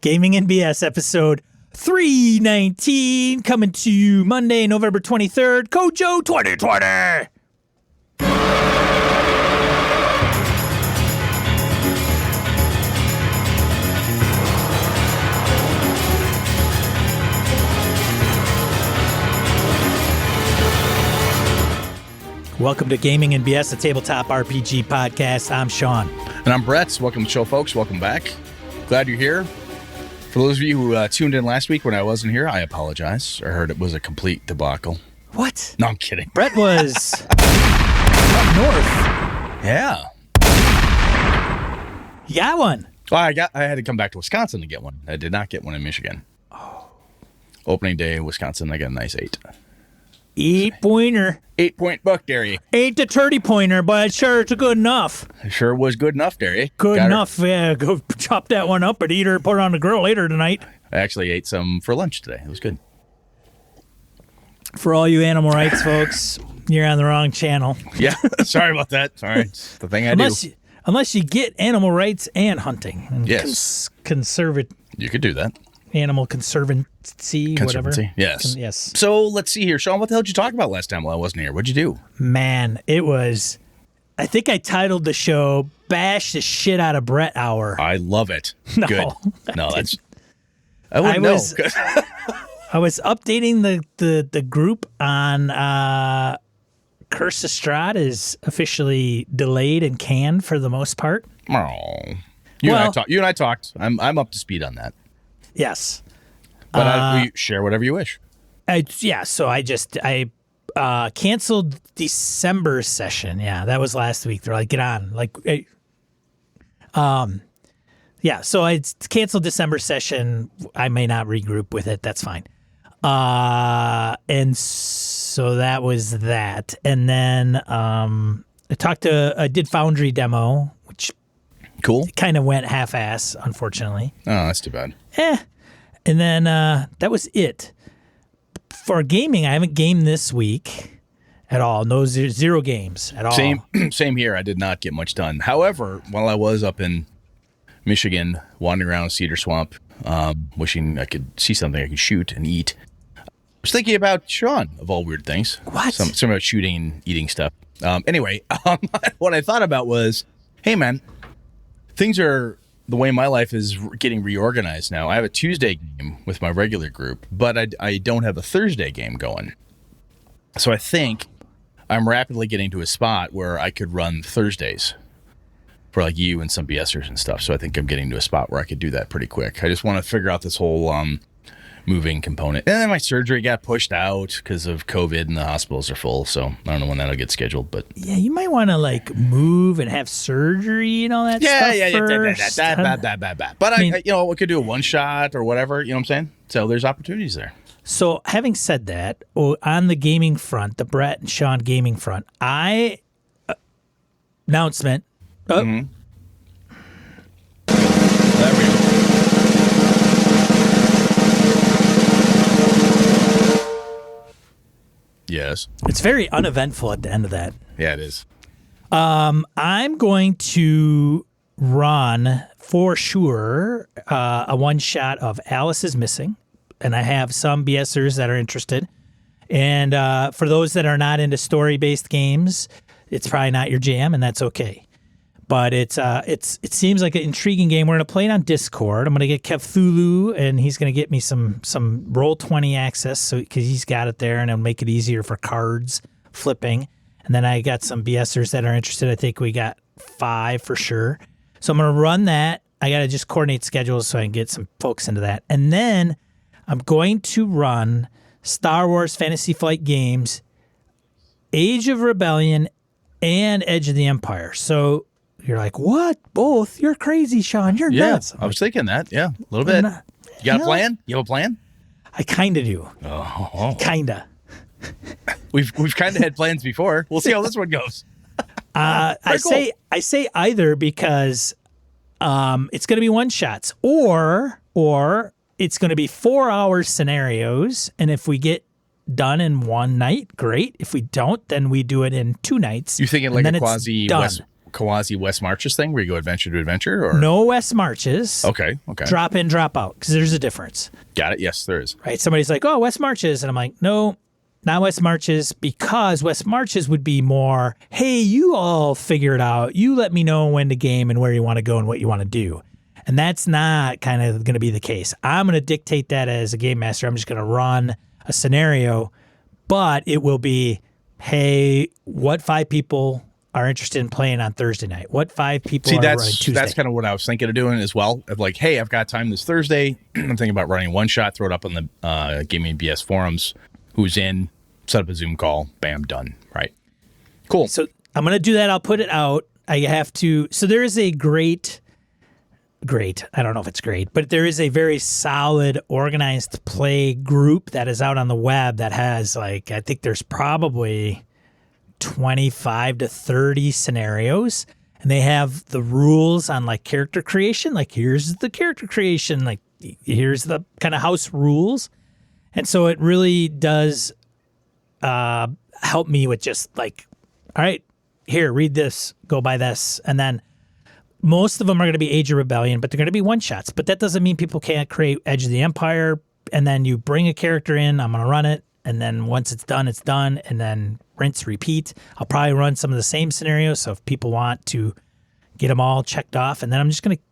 Gaming and BS episode 319 coming to you Monday, November 23rd, Kojo 2020. Welcome to Gaming and BS, a tabletop RPG podcast. I'm Sean. And I'm Brett. Welcome to the show, folks. Welcome back. Glad you're here. For those of you who tuned in last week when I wasn't here, I apologize. I heard it was a complete debacle. What? No, I'm kidding. Brett was up north. Yeah. You got one. Well, I had to come back to Wisconsin to get one. I did not get one in Michigan. Oh. Opening day in Wisconsin, I got a nice 8. 8-pointer. 8-point buck, Derry. Ain't the 30-pointer, but sure it's good enough. It sure was good enough, Derry. Good enough. Yeah, go chop that one up and eat her, put it on the grill later tonight. I actually ate some for lunch today. It was good. For all you animal rights folks, you're on the wrong channel. Yeah, sorry about that. Sorry. It's the thing I do. Unless you get animal rights and hunting. And yes. You could do that. Animal conservancy, whatever. Yes. Yes. So let's see here. Sean, what the hell did you talk about last time while I wasn't here? What'd you do? Man, it was, I think I titled the show, Bash the Shit Out of Brett Hour. I love it. No, good. No, that's, I I wouldn't know. I was updating the group on Curse of Strahd is officially delayed and canned for the most part. Oh. You and I talked. I'm up to speed on that. Yes. But we share whatever you wish. So I canceled December session. Yeah, that was last week. They're like, get on. So I canceled December session. I may not regroup with it. That's fine. And so that was that. And then I did Foundry demo, which cool. Kind of went half-ass, unfortunately. Oh, that's too bad. And then that was it. For gaming, I haven't gamed this week at all. No, zero games at all. Same here. I did not get much done. However, while I was up in Michigan, wandering around Cedar Swamp, wishing I could see something I could shoot and eat, I was thinking about Sean, of all weird things. What? Some about shooting and eating stuff. Anyway, what I thought about was, hey, man, things are the way my life is getting reorganized now. I have a Tuesday game with my regular group, but I don't have a Thursday game going. So I think I'm rapidly getting to a spot where I could run Thursdays for like you and some BSers and stuff. So I think I'm getting to a spot where I could do that pretty quick. I just want to figure out this whole moving component. And then my surgery got pushed out because of COVID and the hospitals are full. So I don't know when that'll get scheduled, but yeah, you might want to move and have surgery and all that stuff. But we could do a one shot or whatever, you know what I'm saying? So there's opportunities there. So having said that, on the gaming front, the Brett and Sean gaming front, announcement. Mm-hmm. There we go. Yes. It's very uneventful at the end of that. Yeah, it is. I'm going to run for sure a one shot of Alice is Missing, and I have some BSers that are interested. And for those that are not into story-based games, it's probably not your jam, and that's okay. But it seems like an intriguing game. We're going to play it on Discord. I'm going to get Cthulhu, and he's going to get me some Roll20 access because he's got it there, and it'll make it easier for cards flipping. And then I got some BSers that are interested. I think we got 5 for sure. So I'm going to run that. I got to just coordinate schedules so I can get some folks into that. And then I'm going to run Star Wars Fantasy Flight Games, Age of Rebellion, and Edge of the Empire. So you're like, what? Both? You're crazy, Sean. You're nuts. I was thinking that. Yeah, a little bit. You got a plan? You have a plan? I kind of do. Oh. Kind of. We've kind of had plans before. We'll see how this one goes. I say either because it's going to be one shots or it's going to be 4-hour scenarios, and if we get done in one night, great. If we don't, then we do it in 2 nights. You're thinking like a Kawazi West Marches thing where you go adventure to adventure? Or No West Marches. Okay. Drop in, drop out, because there's a difference. Got it. Yes, there is. Right? Somebody's like, oh, West Marches. And I'm like, no, not West Marches, because West Marches would be more, hey, you all figure it out. You let me know when to game and where you want to go and what you want to do. And that's not kind of going to be the case. I'm going to dictate that as a game master. I'm just going to run a scenario, but it will be, hey, what 5 people are interested in playing on Thursday night? What 5 people are running Tuesday? That's kind of what I was thinking of doing as well. Of like, hey, I've got time this Thursday. I'm thinking about running one shot, throw it up on the Gaming BS forums. Who's in? Set up a Zoom call. Bam, done. Right. Cool. So I'm going to do that. I'll put it out. I have to. So there is a great, I don't know if it's great, but there is a very solid organized play group that is out on the web that has like, I think there's probably 25 to 30 scenarios, and they have the rules on like character creation. Like, here's the character creation, like here's the kind of house rules. And so it really does help me with just like, all right, here, read this, go buy this. And then most of them are going to be Age of Rebellion, but they're going to be one-shots. But that doesn't mean people can't create Edge of the Empire, and then you bring a character in, I'm going to run it, and then once it's done, and then rinse, repeat. I'll probably run some of the same scenarios, so if people want to get them all checked off, and then I'm just going to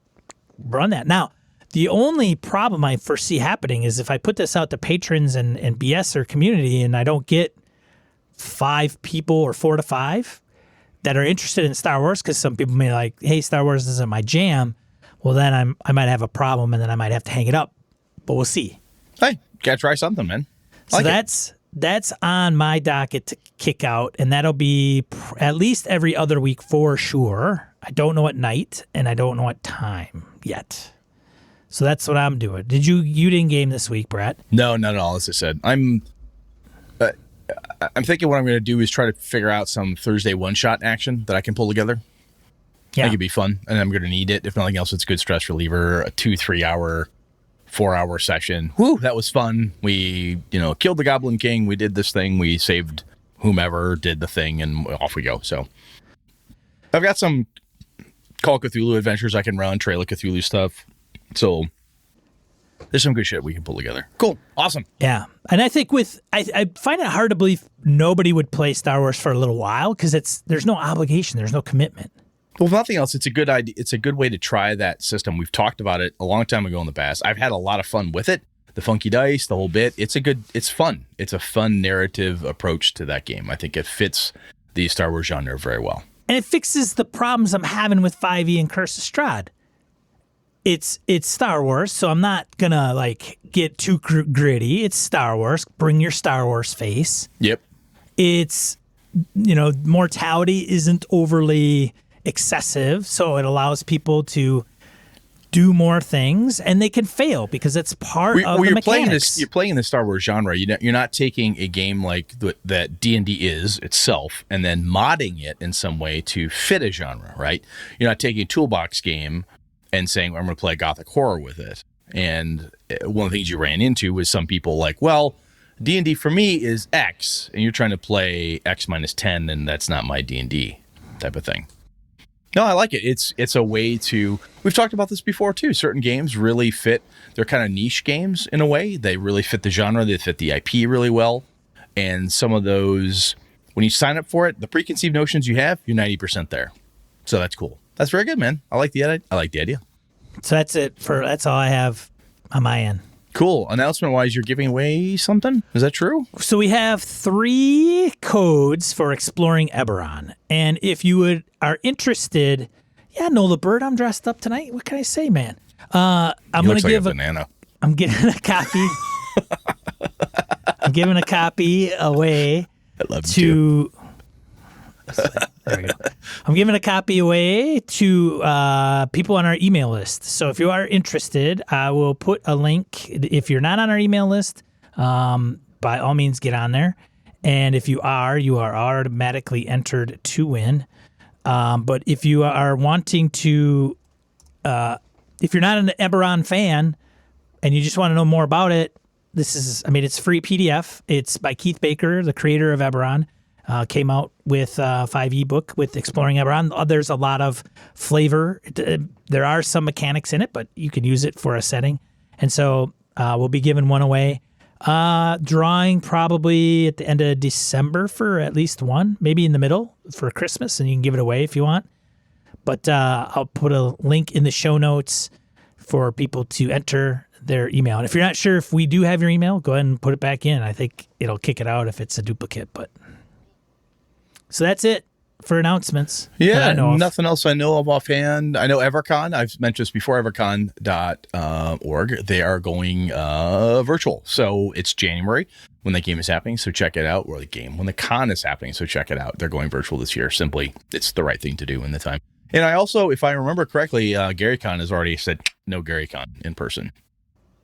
run that. Now, the only problem I foresee happening is if I put this out to patrons and BS or community, and I don't get 5 people or 4 to 5 that are interested in Star Wars, because some people may like, hey, Star Wars isn't my jam, well, then I might have a problem, and then I might have to hang it up. But we'll see. Hey, gotta try something, man. So that's on my docket to kick out, and that'll be at least every other week for sure. I don't know what night, and I don't know what time yet. So that's what I'm doing. You didn't game this week, Brett? No, not at all. As I said, I'm thinking what I'm going to do is try to figure out some Thursday one-shot action that I can pull together. Yeah. I think it'd be fun, and I'm going to need it. If nothing else, it's a good stress reliever, a 2-3 hour, 4-hour session. Woo, that was fun. We, killed the Goblin King. We did this thing. We saved whomever, did the thing, and off we go. So I've got some Call of Cthulhu adventures I can run, Trail of Cthulhu stuff. So there's some good shit we can pull together. Cool. Awesome. Yeah. And I think I find it hard to believe nobody would play Star Wars for a little while, because there's no obligation. There's no commitment. Well, if nothing else, it's a good idea. It's a good way to try that system. We've talked about it a long time ago in the past. I've had a lot of fun with it. The funky dice, the whole bit. It's fun. It's a fun narrative approach to that game. I think it fits the Star Wars genre very well. And it fixes the problems I'm having with 5e and Curse of Strahd. It's Star Wars, so I'm not gonna like get too gritty. It's Star Wars. Bring your Star Wars face. Yep. It's mortality isn't overly excessive, so it allows people to do more things, and they can fail because it's part of the mechanics. You're playing the Star Wars genre. You're not taking a game like that D&D is itself and then modding it in some way to fit a genre, right? You're not taking a toolbox game and saying, I'm going to play gothic horror with it. And one of the things you ran into was some people like, well, D&D for me is X, and you're trying to play X minus 10, and that's not my D&D type of thing. No, I like it. It's a way to... We've talked about this before, too. Certain games really fit... They're kind of niche games in a way. They really fit the genre. They fit the IP really well. And some of those... When you sign up for it, the preconceived notions you have, you're 90% there. So that's cool. That's very good, man. I like the idea. So that's all I have on my end. Cool. Announcement-wise, you're giving away something? Is that true? So we have 3 codes for exploring Eberron. And if you are interested... Yeah, Nola Bird, I'm dressed up tonight. What can I say, man? I'm going to give a banana. I'm giving a copy. I'm giving a copy away. I love you too. There we go. I'm giving a copy away to people on our email list. So if you are interested, I will put a link. If you're not on our email list, by all means, get on there. And if you are automatically entered to win. But if you are wanting to, if you're not an Eberron fan and you just want to know more about it, it's free PDF. It's by Keith Baker, the creator of Eberron. came out with a 5 ebook with Exploring Eberron. There's a lot of flavor. There are some mechanics in it, but you can use it for a setting. And so we'll be giving one away. Drawing probably at the end of December for at least one, maybe in the middle for Christmas, and you can give it away if you want. But I'll put a link in the show notes for people to enter their email. And if you're not sure if we do have your email, go ahead and put it back in. I think it'll kick it out if it's a duplicate. But so that's it for announcements. Yeah, nothing else I know of offhand. I know EverCon, I've mentioned this before, evercon.org. They are going virtual. So it's January when the game is happening. So check it out. Or the game when the con is happening. So check it out. They're going virtual this year. Simply, it's the right thing to do in the time. And I also, if I remember correctly, GaryCon has already said no GaryCon in person.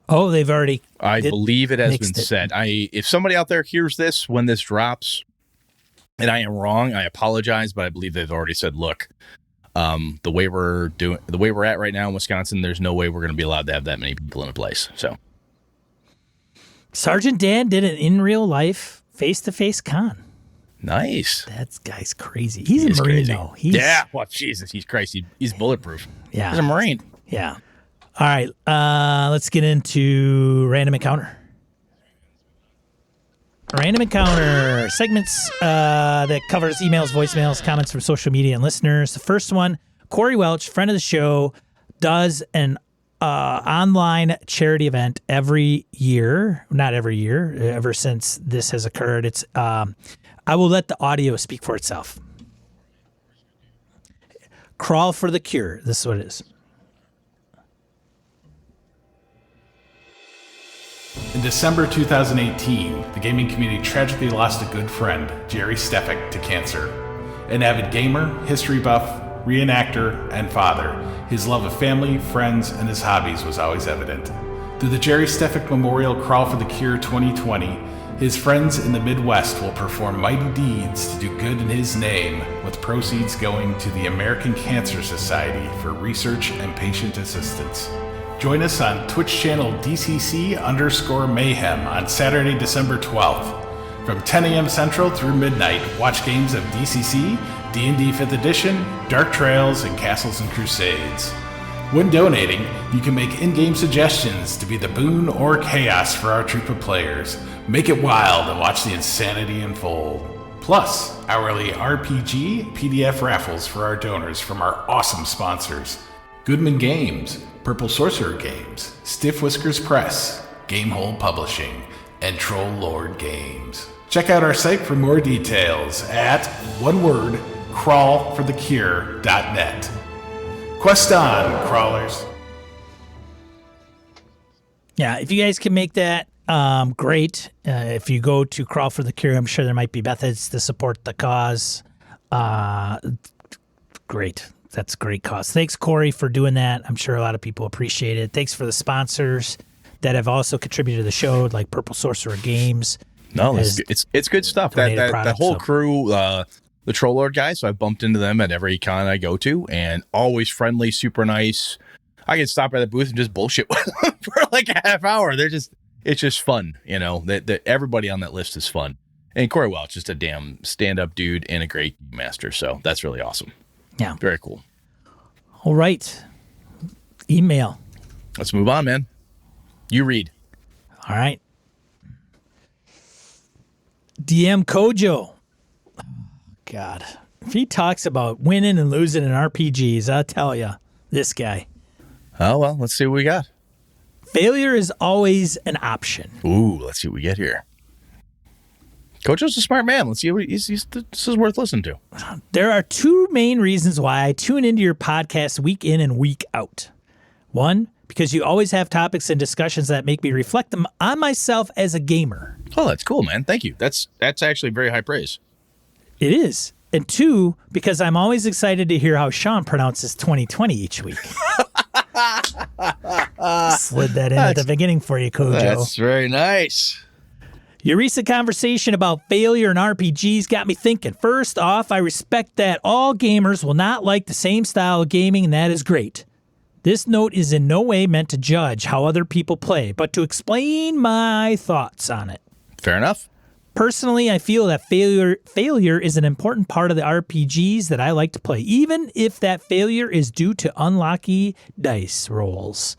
Oh, they've already. I believe it has been said. If somebody out there hears this when this drops, and I am wrong, I apologize, but I believe they've already said, look, the way we're at right now in Wisconsin, there's no way we're going to be allowed to have that many people in a place. So, Sergeant Dan did an in real life face-to-face con. Nice. That guy's crazy. He's a Marine, though. Well, Jesus, he's crazy. He's bulletproof. Yeah, he's a Marine. Yeah. All right, let's get into Random Encounter. Random Encounter, segments that covers emails, voicemails, comments from social media and listeners. The first one, Corey Welch, friend of the show, does an online charity event every year. Not every year, ever since this has occurred. It's I will let the audio speak for itself. Crawl for the Cure. This is what it is. In December 2018, the gaming community tragically lost a good friend, Jerry Stefik, to cancer. An avid gamer, history buff, reenactor, and father, his love of family, friends, and his hobbies was always evident. Through the Jerry Stefik Memorial Crawl for the Cure 2020, his friends in the Midwest will perform mighty deeds to do good in his name, with proceeds going to the American Cancer Society for research and patient assistance. Join us on Twitch channel DCC_Mayhem on Saturday, December 12th. From 10 a.m. Central through midnight, watch games of DCC, D&D 5th Edition, Dark Trails, and Castles and Crusades. When donating, you can make in-game suggestions to be the boon or chaos for our troop of players. Make it wild and watch the insanity unfold. Plus, hourly RPG, PDF raffles for our donors from our awesome sponsors. Goodman Games, Purple Sorcerer Games, Stiff Whiskers Press, Gamehole Publishing, and Troll Lord Games. Check out our site for more details at, one word, crawlforthecure.net. Quest on, crawlers. Yeah, if you guys can make that, great. If you go to Crawl for the Cure, I'm sure there might be methods to support the cause. Great. That's a great cause. Thanks, Corey, for doing that. I'm sure a lot of people appreciate it. Thanks for the sponsors that have also contributed to the show, like Purple Sorcerer Games. No, it's good stuff. That whole crew, the Troll Lord guys, so I've bumped into them at every con I go to, and always friendly, super nice. I can stop by the booth and just bullshit with them for like a half hour. It's just fun, you know. That everybody on that list is fun. And Corey Welch, just a damn stand-up dude and a great master. So that's really awesome. Yeah. Very cool. All right. Email. Let's move on, man. You read. All right. DM Kojo. God. If he talks about winning and losing in RPGs, I'll tell you, this guy. Oh, well, let's see what we got. Failure is always an option. Ooh, let's see what we get here. Kojo's a smart man. Let's see what this is worth listening to. There are two main reasons why I tune into your podcast week in and week out. One, because you always have topics and discussions that make me reflect on myself as a gamer. Oh, that's cool, man. Thank you. That's actually very high praise. It is. And two, because I'm always excited to hear how Sean pronounces 2020 each week. Slid that in at the beginning for you, Kojo. That's very nice. Your recent conversation about failure in RPGs got me thinking. First off, I respect that all gamers will not like the same style of gaming, and that is great. This note is in no way meant to judge how other people play, but to explain my thoughts on it. Fair enough. Personally, I feel that failure is an important part of the RPGs that I like to play, even if that failure is due to unlucky dice rolls.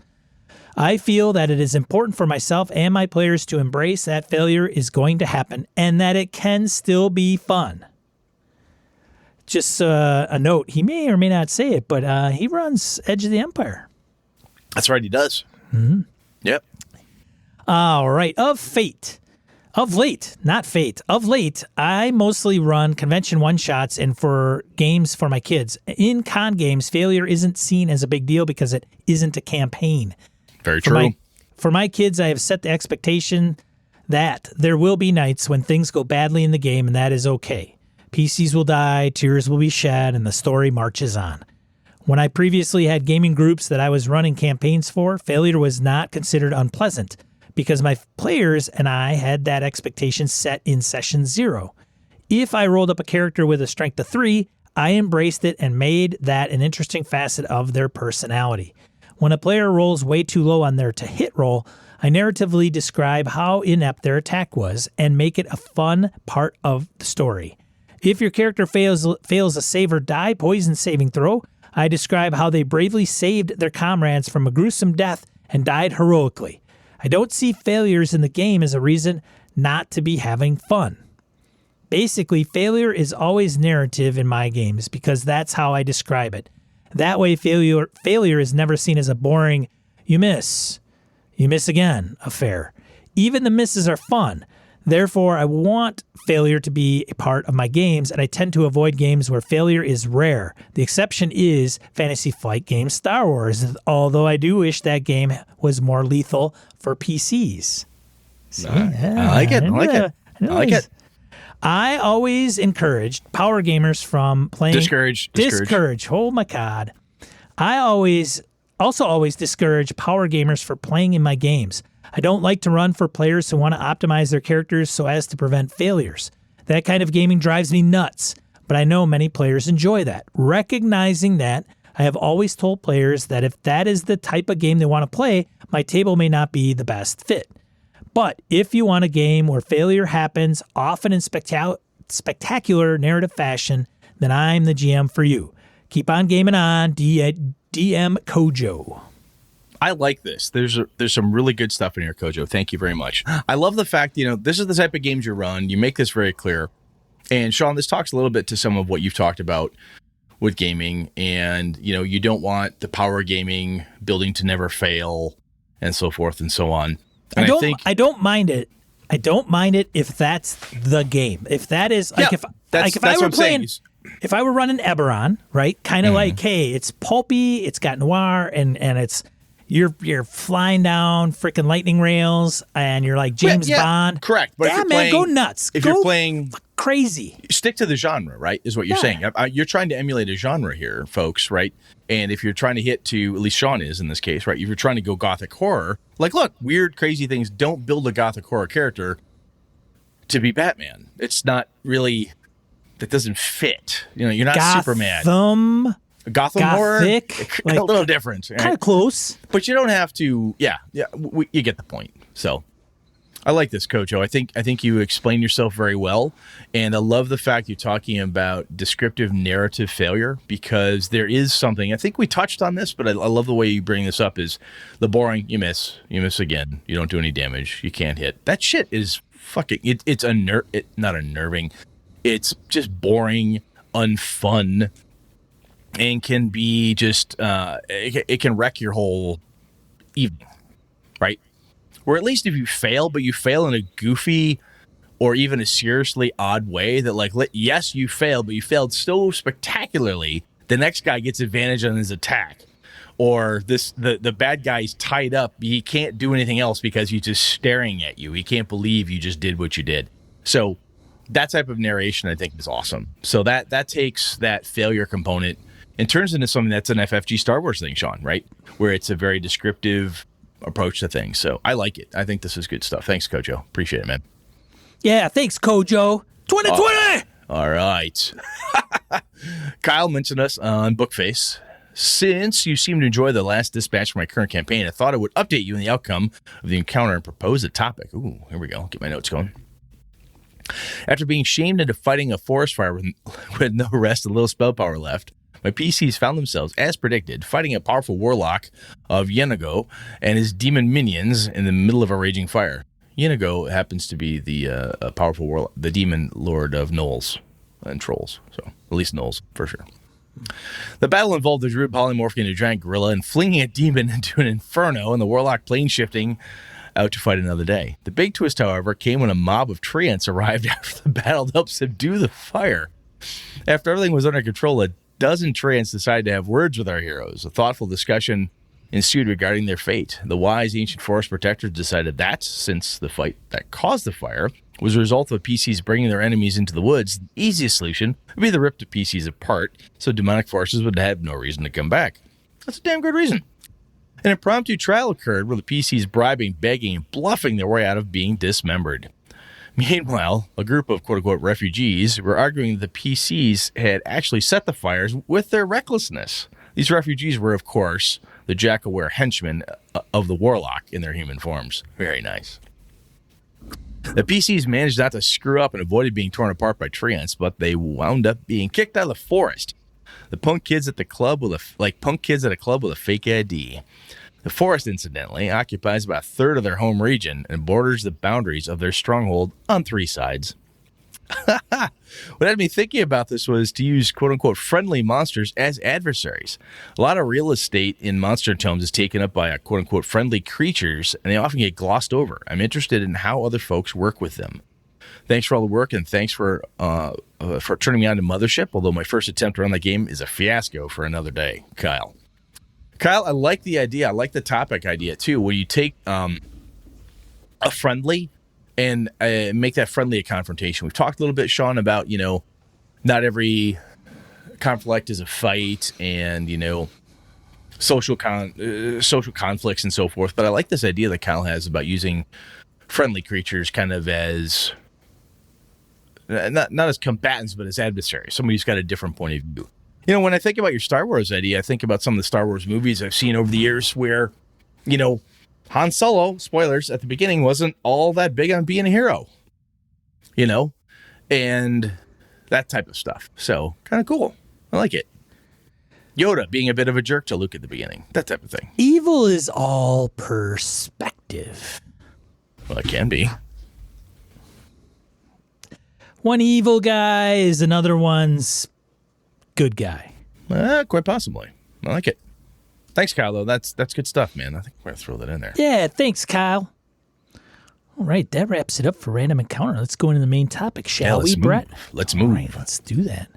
I feel that it is important for myself and my players to embrace that failure is going to happen and that it can still be fun. Just a note, he may or may not say it, but he runs Edge of the Empire. That's right, he does. Mm-hmm. Yep. All right, Of late, I mostly run convention one-shots and for games for my kids. In con games, failure isn't seen as a big deal because it isn't a campaign. Very true. For my kids, I have set the expectation that there will be nights when things go badly in the game, and that is okay. PCs will die, tears will be shed, and the story marches on. When I previously had gaming groups that I was running campaigns for, failure was not considered unpleasant, because my players and I had that expectation set in session 0. If I rolled up a character with a strength of 3, I embraced it and made that an interesting facet of their personality. When a player rolls way too low on their to-hit roll, I narratively describe how inept their attack was and make it a fun part of the story. If your character fails a save or die poison saving throw, I describe how they bravely saved their comrades from a gruesome death and died heroically. I don't see failures in the game as a reason not to be having fun. Basically, failure is always narrative in my games because that's how I describe it. That way, failure is never seen as a boring, you miss again affair. Even the misses are fun. Therefore, I want failure to be a part of my games, and I tend to avoid games where failure is rare. The exception is Fantasy Flight game Star Wars, although I do wish that game was more lethal for PCs. See, I like it. I always encouraged power gamers from playing... Discourage. Oh, my God. I always discourage power gamers for playing in my games. I don't like to run for players who want to optimize their characters so as to prevent failures. That kind of gaming drives me nuts, but I know many players enjoy that. Recognizing that, I have always told players that if that is the type of game they want to play, my table may not be the best fit. But if you want a game where failure happens, often in spectacular narrative fashion, then I'm the GM for you. Keep on gaming on, DM Kojo. I like this. There's some really good stuff in here, Kojo. Thank you very much. I love the fact, this is the type of games you run. You make this very clear. And Sean, this talks a little bit to some of what you've talked about with gaming. And, you don't want the power gaming building to never fail and so forth and so on. And I don't mind it. I don't mind it if that's the game. If that is if I were running Eberron, right? Kind of like, hey, it's pulpy, it's got noir, and it's you're flying down freaking lightning rails, and you're like James Bond. Correct. But yeah, man, go nuts. If you're playing crazy, stick to the genre, right? Is what you're saying. You're trying to emulate a genre here, folks, right? And if you're trying to hit to, at least Sean is in this case, right? If you're trying to go gothic horror, like, look, weird, crazy things. Don't build a gothic horror character to be Batman. It's not really. That doesn't fit. You're not Superman. Gotham horror, like, a little different. Right? Kind of close. But you don't have to, you get the point. So I like this, Kojo. I think you explain yourself very well. And I love the fact you're talking about descriptive narrative failure, because there is something, I think we touched on this, but I love the way you bring this up, is the boring, you miss again. You don't do any damage. You can't hit. That shit is fucking, it's not unnerving. It's just boring, unfun, and can be just, it can wreck your whole evening, right? Or at least if you fail, but you fail in a goofy or even a seriously odd way that, like, yes, you failed, but you failed so spectacularly, the next guy gets advantage on his attack. Or the bad guy's tied up. He can't do anything else because he's just staring at you. He can't believe you just did what you did. So that type of narration, I think, is awesome. So that takes that failure component and turns into something that's an FFG Star Wars thing, Sean, right? Where it's a very descriptive approach to things. So I like it. I think this is good stuff. Thanks, Kojo. Appreciate it, man. Yeah, thanks, Kojo. 2020! All right. Kyle mentioned us on Bookface. Since you seem to enjoy the last dispatch for my current campaign, I thought I would update you on the outcome of the encounter and propose a topic. Ooh, here we go. Get my notes going. After being shamed into fighting a forest fire with no rest and little spell power left, my PCs found themselves, as predicted, fighting a powerful warlock of Yenago and his demon minions in the middle of a raging fire. Yenago happens to be the powerful warlock, the demon lord of gnolls and trolls. So, at least gnolls, for sure. The battle involved the druid polymorphing into a giant gorilla and flinging a demon into an inferno, and the warlock plane shifting out to fight another day. The big twist, however, came when a mob of treants arrived after the battle to help subdue the fire. After everything was under control, a dozen treants decided to have words with our heroes. A thoughtful discussion ensued regarding their fate. The wise ancient forest protectors decided that, since the fight that caused the fire was a result of PCs bringing their enemies into the woods, the easiest solution would be to rip the PCs apart so demonic forces would have no reason to come back. That's a damn good reason. An impromptu trial occurred where the PCs bribing, begging, and bluffing their way out of being dismembered. Meanwhile, a group of quote-unquote refugees were arguing that the PCs had actually set the fires with their recklessness. These refugees were, of course, the jack-aware henchmen of the warlock in their human forms. Very nice. The PCs managed not to screw up and avoided being torn apart by treants, but they wound up being kicked out of the forest. The punk kids at a club with a fake ID. The forest, incidentally, occupies about a third of their home region and borders the boundaries of their stronghold on 3 sides. What had me thinking about this was to use quote-unquote friendly monsters as adversaries. A lot of real estate in monster tomes is taken up by quote-unquote friendly creatures, and they often get glossed over. I'm interested in how other folks work with them. Thanks for all the work, and thanks for turning me on to Mothership, although my first attempt to run that game is a fiasco for another day. Kyle, I like the idea. I like the topic idea, too, where you take a friendly and make that friendly a confrontation. We've talked a little bit, Sean, about, not every conflict is a fight and, social conflicts and so forth. But I like this idea that Kyle has about using friendly creatures kind of as, not as combatants, but as adversaries. Somebody who's got a different point of view. When I think about your Star Wars idea, I think about some of the Star Wars movies I've seen over the years where, Han Solo, spoilers, at the beginning wasn't all that big on being a hero, and that type of stuff. So kind of cool. I like it. Yoda being a bit of a jerk to Luke at the beginning, that type of thing. Evil is all perspective. Well, it can be. One evil guy is another one's good guy. Quite possibly. I like it. Thanks, Kyle, though. That's good stuff, man. I think we're going to throw that in there. Yeah, thanks, Kyle. All right, that wraps it up for Random Encounter. Let's go into the main topic, shall we, Brett? Let's move. All right, let's do that.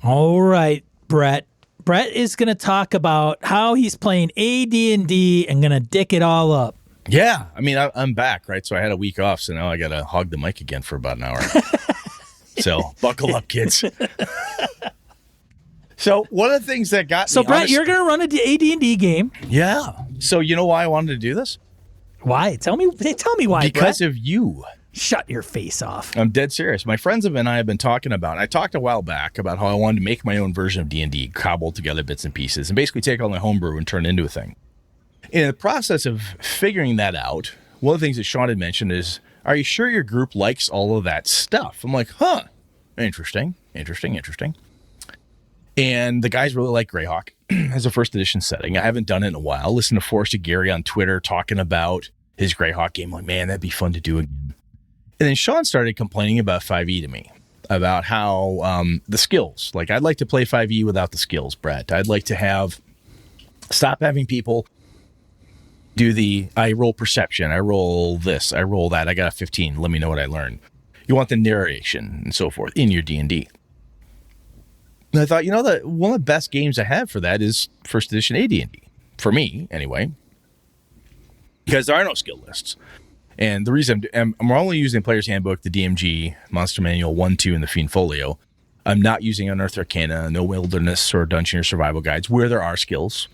All right, Brett. Brett is going to talk about how he's playing AD&D and going to dick it all up. Yeah, I mean, I'm back, right? So I had a week off, so now I got to hog the mic again for about an hour. So buckle up, kids. So one of the things that got so me... Brett, you're going to run an AD&D game. Yeah. So you know why I wanted to do this? Why? Tell me why, Because Brett. of you. Shut your face off. I'm dead serious. My friends and I have been talking about, I talked a while back about how I wanted to make my own version of D&D, cobble together bits and pieces, and basically take all my homebrew and turn it into a thing. In the process of figuring that out, one of the things that Sean had mentioned is, are you sure your group likes all of that stuff? I'm like, interesting. And the guys really like Greyhawk as a first edition setting. I haven't done it in a while. Listen to Forrest Gary on Twitter talking about his Greyhawk game. Like, man, that'd be fun to do again. And then Sean started complaining about 5e to me, about how the skills, like I'd like to play 5e without the skills, Brett. I'd like to stop having people do I roll perception, I roll this, I roll that, I got a 15, let me know what I learned. You want the narration and so forth in your D&D. And I thought, that one of the best games I have for that is first edition AD&D. For me, anyway. Because there are no skill lists. And the reason I'm only using Player's Handbook, the DMG, Monster Manual 1, 2, and the Fiend Folio. I'm not using Unearthed Arcana, no Wilderness or Dungeon or Survival Guides, where there are skills.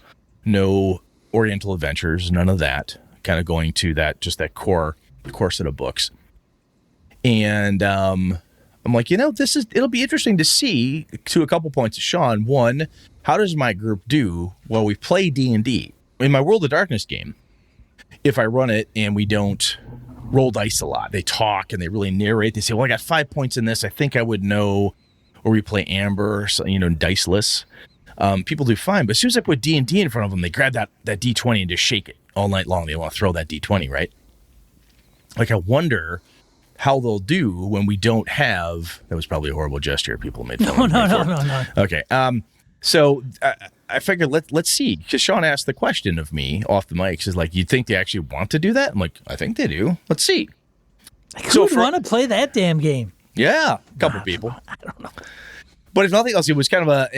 No Oriental Adventures, none of that. Kind of going to that core set of books. And I'm like, it'll be interesting to see, to a couple points of Sean. One, how does my group do while we play D&D? In my World of Darkness game, if I run it and we don't roll dice a lot, they talk and they really narrate. They say, well, I got 5 points in this. I think I would know. Or we play Amber, so, diceless. People do fine. But as soon as I put D&D in front of them, they grab that D20 and just shake it all night long. They want to throw that D20, right? Like, I wonder how they'll do when we don't have. That was probably a horrible gesture. People made fun of me. No. Okay. So I figured let's see, because Sean asked the question of me off the mics, is like, you think they actually want to do that? I'm like, I think they do. Let's see. Who would want to play that damn game? Yeah, a couple people. I don't know. But if nothing else, it was kind of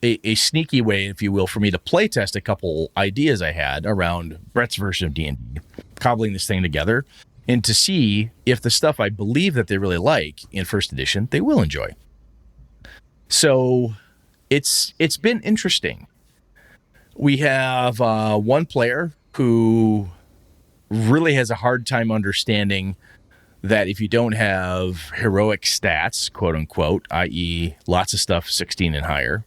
a sneaky way, if you will, for me to play test a couple ideas I had around Brett's version of D&D, cobbling this thing together, and to see if the stuff I believe that they really like in first edition, they will enjoy. So it's been interesting. We have one player who really has a hard time understanding that if you don't have heroic stats, quote unquote, i.e. lots of stuff 16 and higher,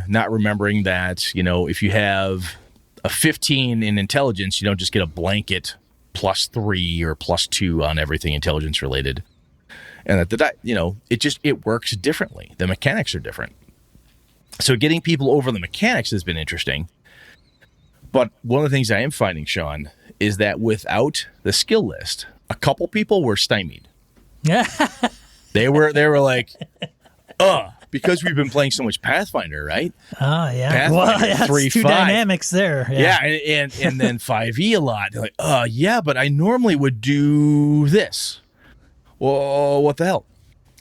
not remembering that, if you have a 15 in intelligence, you don't just get a blanket +3 or +2 on everything intelligence related. And that it works differently. The mechanics are different. So getting people over the mechanics has been interesting. But one of the things I am finding, Sean, is that without the skill list, a couple people were stymied. They were like, because we've been playing so much Pathfinder, right? Oh, yeah. Pathfinder, that's 3, two 5. dynamics there. Yeah, and then 5e a lot. They're like, yeah, but I normally would do this. Well, what the hell?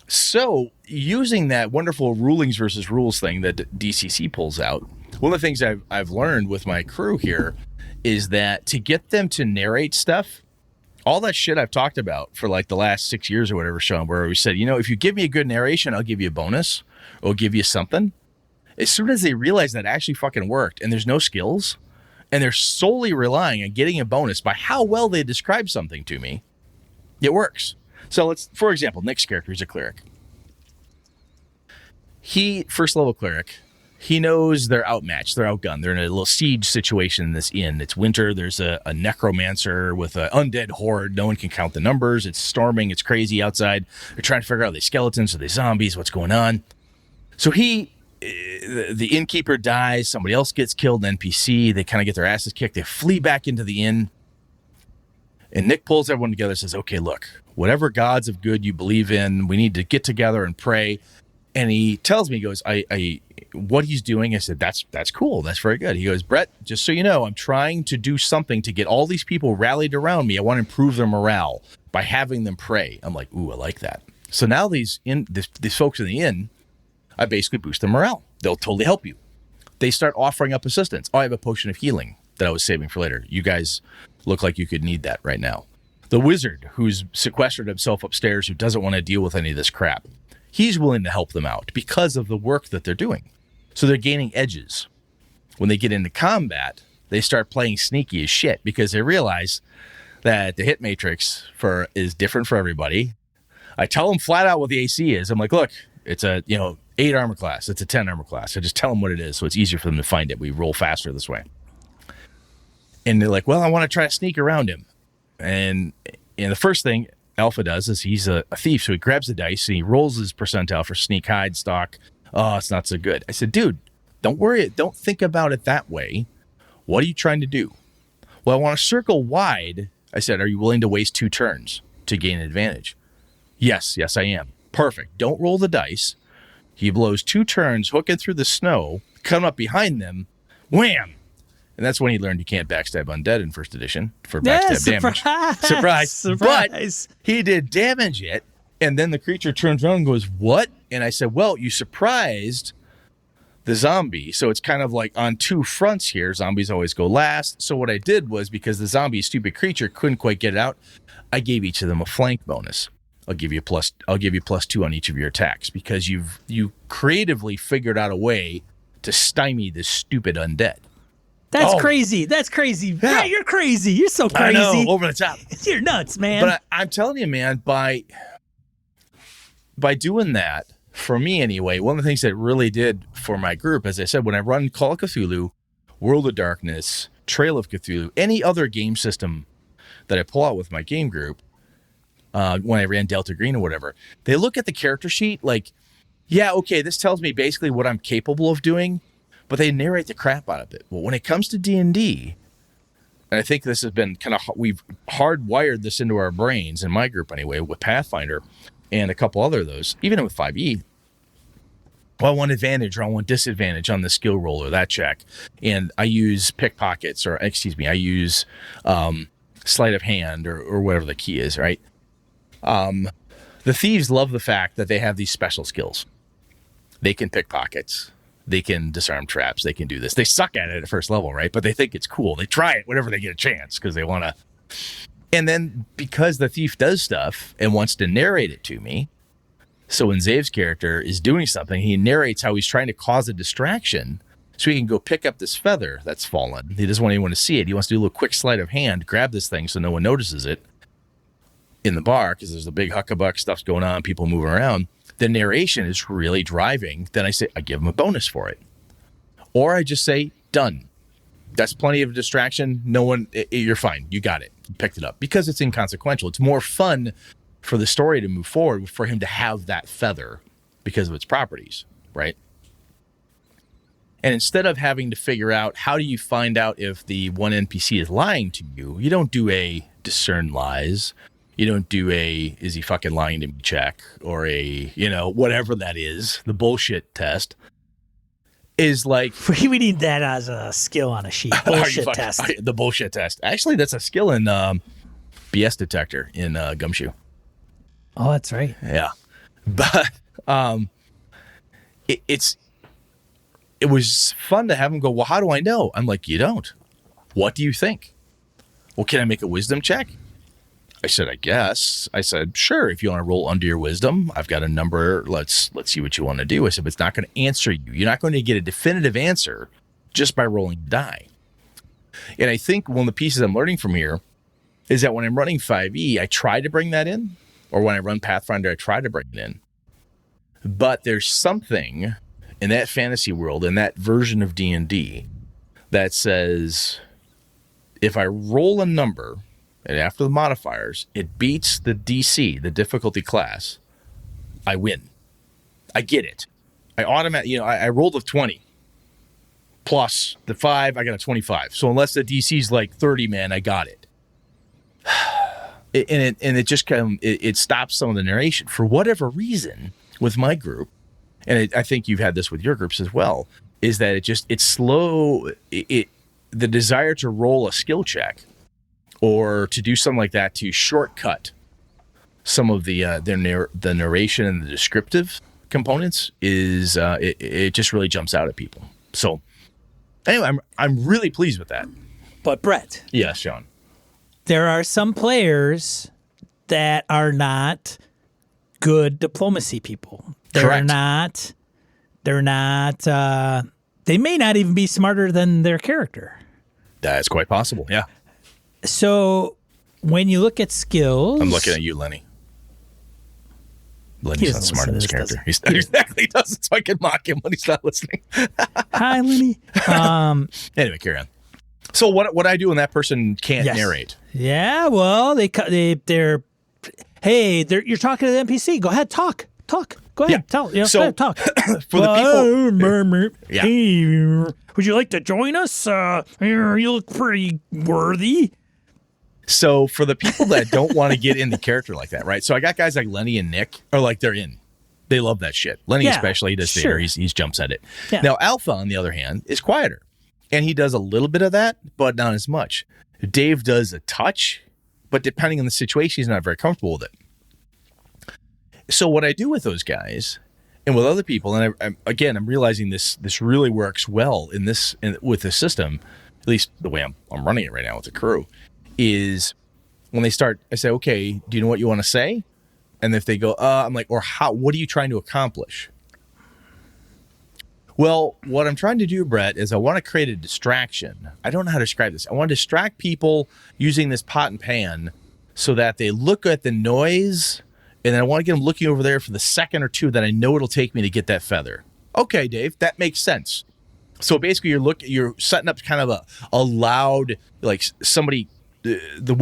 So using that wonderful rulings versus rules thing that DCC pulls out, one of the things I've learned with my crew here is that to get them to narrate stuff, all that shit I've talked about for like the last 6 years or whatever, Sean, where we said, if you give me a good narration, I'll give you a bonus or give you something. As soon as they realize that actually fucking worked and there's no skills and they're solely relying on getting a bonus by how well they describe something to me, it works. So for example, Nick's character is a cleric. First level cleric, he knows they're outmatched, they're outgunned. They're in a little siege situation in this inn. It's winter. There's a necromancer with an undead horde. No one can count the numbers. It's storming. It's crazy outside. They're trying to figure out, are they skeletons? Are they zombies? What's going on? So the innkeeper dies. Somebody else gets killed, an NPC. They kind of get their asses kicked. They flee back into the inn. And Nick pulls everyone together and says, okay, look, whatever gods of good you believe in, we need to get together and pray. And he tells me, he goes, what he's doing, I said, that's cool. That's very good. He goes, Brett, just so you know, I'm trying to do something to get all these people rallied around me. I want to improve their morale by having them pray. I'm like, ooh, I like that. So now these folks in the inn, I basically boost their morale. They'll totally help you. They start offering up assistance. I have a potion of healing that I was saving for later. You guys look like you could need that right now. The wizard who's sequestered himself upstairs, who doesn't want to deal with any of this crap, he's willing to help them out because of the work that they're doing. So they're gaining edges. When they get into combat, they start playing sneaky as shit because they realize that the hit matrix is different for everybody. I tell them flat out what the AC is. I'm like, look, it's a 8 armor class. It's a 10 armor class. I just tell them what it is, so it's easier for them to find it. We roll faster this way. And they're like, well, I want to try to sneak around him. And the first thing Alpha does is he's a thief, so he grabs the dice and he rolls his percentile for sneak, hide, stalk. Oh, it's not so good. I said, dude, don't worry. Don't think about it that way. What are you trying to do? Well, I want to circle wide. I said, are you willing to waste 2 turns to gain an advantage? Yes, I am. Perfect. Don't roll the dice. He blows 2 turns, hooking through the snow, come up behind them, wham! And that's when he learned you can't backstab undead in first edition for backstab damage. Surprise. But he did damage it, and then the creature turns around and goes, what? And I said, well, you surprised the zombie. So it's kind of like on 2 fronts here. Zombies always go last. So what I did was, because the zombie, stupid creature, couldn't quite get it out, I gave each of them a flank bonus. I'll give you +2 on each of your attacks because you creatively figured out a way to stymie this stupid undead. That's crazy. That's crazy. Yeah. Brett, you're crazy. You're so crazy. I know, over the top. You're nuts, man. But I'm telling you, man, by doing that, for me anyway, one of the things that really did for my group, as I said, when I run Call of Cthulhu, World of Darkness, Trail of Cthulhu, any other game system that I pull out with my game group, when I ran Delta Green or whatever, they look at the character sheet like, yeah, okay, this tells me basically what I'm capable of doing, but they narrate the crap out of it. Well, when it comes to D&D, and I think this has been we've hardwired this into our brains, in my group anyway, with Pathfinder and a couple other of those, even with 5e, well, I want advantage or I want disadvantage on the skill roll or that check. And I use pickpockets I use sleight of hand or whatever the key is, right? The thieves love the fact that they have these special skills. They can pick pockets. They can disarm traps. They can do this. They suck at it at first level, right? But they think it's cool. They try it whenever they get a chance because they want to. And then because the thief does stuff and wants to narrate it to me, so when Zave's character is doing something, he narrates how he's trying to cause a distraction so he can go pick up this feather that's fallen. He doesn't want anyone to see it. He wants to do a little quick sleight of hand, grab this thing so no one notices it in the bar because there's a big huckabuck, stuff's going on, people moving around. The narration is really driving. Then I give him a bonus for it. Or I just say, done. That's plenty of distraction. No one, you're fine. You got it. You picked it up. Because it's inconsequential. It's more fun for the story to move forward for him to have that feather because of its properties, right? And instead of having to figure out how do you find out if the one NPC is lying to you, you don't do a discern lies. You don't do a, is he fucking lying to me check or a, whatever that is, the bullshit test is like. We need that as a skill on a sheet. Bullshit test. The bullshit test. Actually, that's a skill in BS detector in Gumshoe. Oh, that's right. Yeah. But it was fun to have him go, well, how do I know? I'm like, you don't. What do you think? Well, can I make a wisdom check? I said, I guess. I said, sure, if you want to roll under your wisdom, I've got a number. Let's see what you want to do. I said, but it's not going to answer you. You're not going to get a definitive answer just by rolling die. And I think one of the pieces I'm learning from here is that when I'm running 5e, I try to bring that in. Or when I run Pathfinder, I try to bring it in. But there's something in that fantasy world, in that version of D&D, that says, if I roll a number, and after the modifiers, it beats the DC, the difficulty class, I win. I get it. I automatically, I rolled a 20 plus the 5, I got a 25. So unless the DC's like 30, man, I got it. It just it stops some of the narration for whatever reason with my group. And I think you've had this with your groups as well, is that it's slow. The desire to roll a skill check or to do something like that to shortcut some of the narration and the descriptive components is it just really jumps out at people. So anyway, I'm really pleased with that. But Brett, yes, Sean, there are some players that are not good diplomacy people. They're not. They may not even be smarter than their character. That's quite possible. Yeah. So when you look at skills, I'm looking at you, Lenny. Lenny's not smart in his character. He exactly doesn't, so I can mock him when he's not listening. Hi, Lenny. Anyway, carry on. So what I do when that person can't narrate? Yeah, well, you're talking to the NPC. Go ahead, talk. Go ahead, tell. Go ahead, talk. For the people, hey, would you like to join us? You look pretty worthy. So for the people that don't want to get into character like that, right? So I got guys like Lenny and Nick are like, they're in. They love that shit. Lenny especially does theater. He jumps at it. Yeah. Now Alpha, on the other hand, is quieter. And he does a little bit of that, but not as much. Dave does a touch, but depending on the situation, he's not very comfortable with it. So what I do with those guys and with other people, and I'm realizing this really works well with this system, at least the way I'm running it right now with the crew, is when they start, I say, okay, do you know what you want to say? And if they go, I'm like, or how? What are you trying to accomplish? Well, what I'm trying to do, Brett, is I want to create a distraction. I don't know how to describe this. I want to distract people using this pot and pan so that they look at the noise, and then I want to get them looking over there for the second or two that I know it'll take me to get that feather. Okay, Dave, that makes sense. So basically, you're setting up kind of a loud, like somebody, the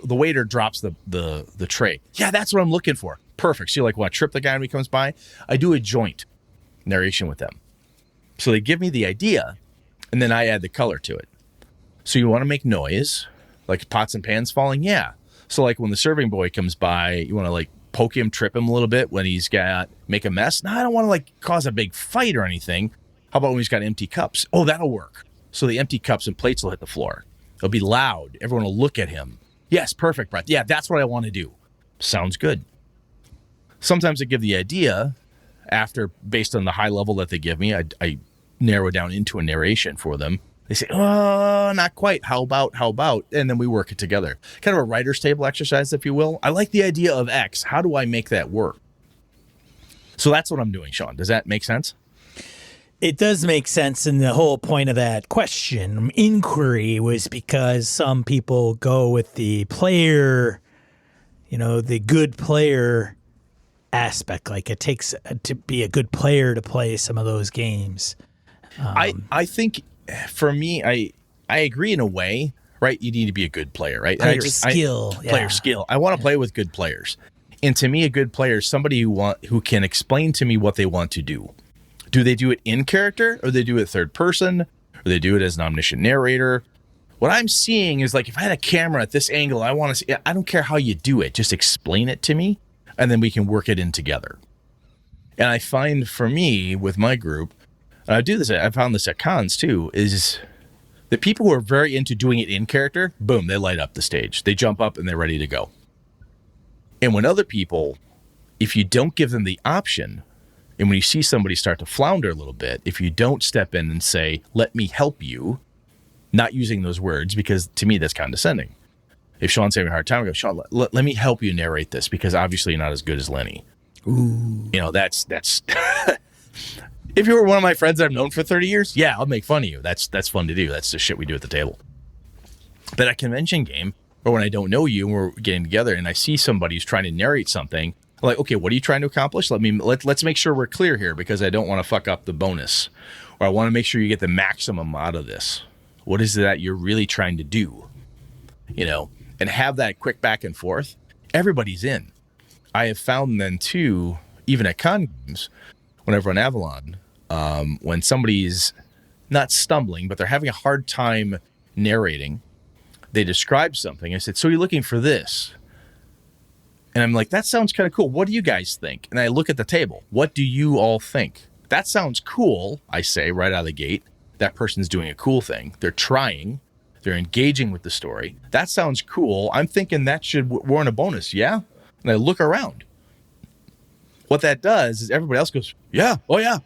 waiter drops the tray. Yeah, that's what I'm looking for. Perfect. So you like want to trip the guy when he comes by? I do a joint narration with them. So they give me the idea, and then I add the color to it. So you want to make noise, like pots and pans falling? Yeah. So like when the serving boy comes by, you want to like poke him, trip him a little bit when he's make a mess. No, I don't want to like cause a big fight or anything. How about when he's got empty cups? Oh, that'll work. So the empty cups and plates will hit the floor. It'll be loud. Everyone will look at him. Yes, perfect, Brett. Yeah, that's what I want to do. Sounds good. Sometimes I give the idea after, based on the high level that they give me, I narrow it down into a narration for them. They say, oh, not quite. How about? And then we work it together. Kind of a writer's table exercise, if you will. I like the idea of X. How do I make that work? So that's what I'm doing, Sean. Does that make sense? It does make sense. And the whole point of that question, inquiry, was because some people go with the player, the good player aspect. Like it takes to be a good player to play some of those games. I think for me, I agree in a way, right? You need to be a good player, right? Player skill. Player skill. I want to play with good players. And to me, a good player is somebody who can explain to me what they want to do. Do they do it in character, or they do it third person, or they do it as an omniscient narrator? What I'm seeing is like, if I had a camera at this angle, I want to see, I don't care how you do it. Just explain it to me, and then we can work it in together. And I find for me, with my group, and I found this at cons too, is the people who are very into doing it in character, boom, they light up the stage. They jump up and they're ready to go. And when other people, if you don't give them the option, and when you see somebody start to flounder a little bit, if you don't step in and say, let me help you, not using those words, because to me, that's condescending. If Sean's having a hard time, I go, Sean, let me help you narrate this, because obviously you're not as good as Lenny. Ooh. That's if you were one of my friends that I've known for 30 years, yeah, I'll make fun of you. That's fun to do. That's the shit we do at the table. But at a convention game, or when I don't know you and we're getting together and I see somebody who's trying to narrate something, I'm like, okay, what are you trying to accomplish? Let's make sure we're clear here, because I don't want to fuck up the bonus, or I want to make sure you get the maximum out of this. What is it that you're really trying to do? And have that quick back and forth. Everybody's in. I have found then too, even at con games, whenever on Avalon, when somebody's not stumbling, but they're having a hard time narrating, they describe something. I said, so you're looking for this? And I'm like, that sounds kind of cool. What do you guys think? And I look at the table. What do you all think? That sounds cool, I say right out of the gate. That person's doing a cool thing. They're trying. They're engaging with the story. That sounds cool. I'm thinking that should warrant a bonus, yeah? And I look around. What that does is everybody else goes, yeah, oh yeah.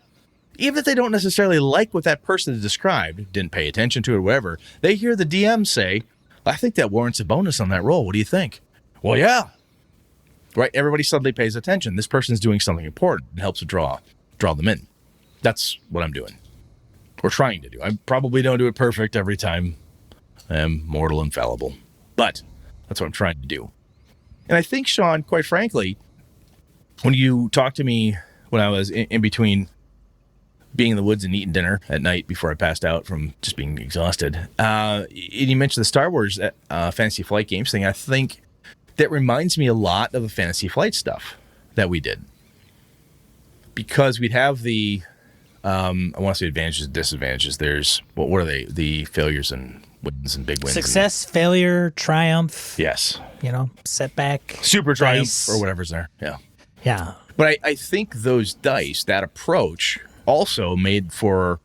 Even if they don't necessarily like what that person has described, didn't pay attention to it or whatever, they hear the DM say, I think that warrants a bonus on that roll. What do you think? Well, yeah. Right? Everybody suddenly pays attention. This person's doing something important and helps to draw them in. That's what I'm doing. We're trying to do. I probably don't do it perfect every time. I am mortal and fallible. But that's what I'm trying to do. And I think, Sean, quite frankly, when you talked to me when I was in between being in the woods and eating dinner at night before I passed out from just being exhausted, and you mentioned the Star Wars Fantasy Flight Games thing, I think that reminds me a lot of the Fantasy Flight stuff that we did. Because we'd have the, I want to say advantages and disadvantages. There's, what are they? The failures and wins and big wins. Success, failure, triumph. Yes. Setback. Super triumph dice. or whatever's there. Yeah. Yeah. But I think those dice, that approach, also made for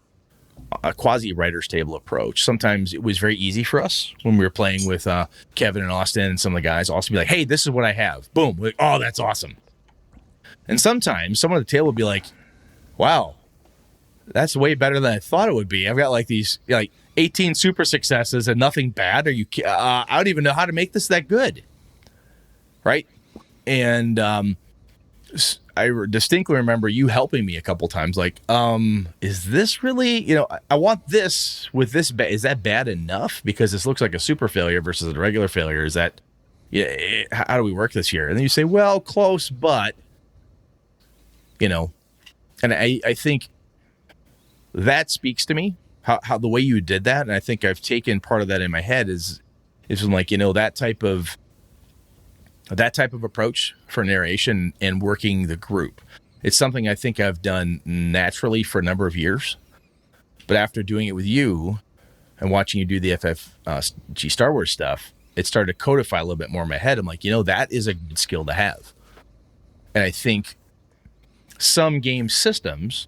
a quasi-writer's table approach. Sometimes it was very easy for us when we were playing with Kevin and Austin and some of the guys also be like, hey, this is what I have. Boom. Like, oh, that's awesome. And sometimes someone at the table would be like, wow, that's way better than I thought it would be. I've got like these 18 super successes and nothing bad. I don't even know how to make this that good. Right? And I distinctly remember you helping me a couple times. Like, is this really, I want this with this. Is that bad enough? Because this looks like a super failure versus a regular failure. Is that, how do we work this here? And then you say, well, close, but, and I think that speaks to me, how the way you did that. And I think I've taken part of that in my head is from like, that type of approach for narration and working the group. It's something I think I've done naturally for a number of years, but after doing it with you and watching you do the FFG Star Wars stuff, it started to codify a little bit more in my head. I'm like, that is a good skill to have. And I think some game systems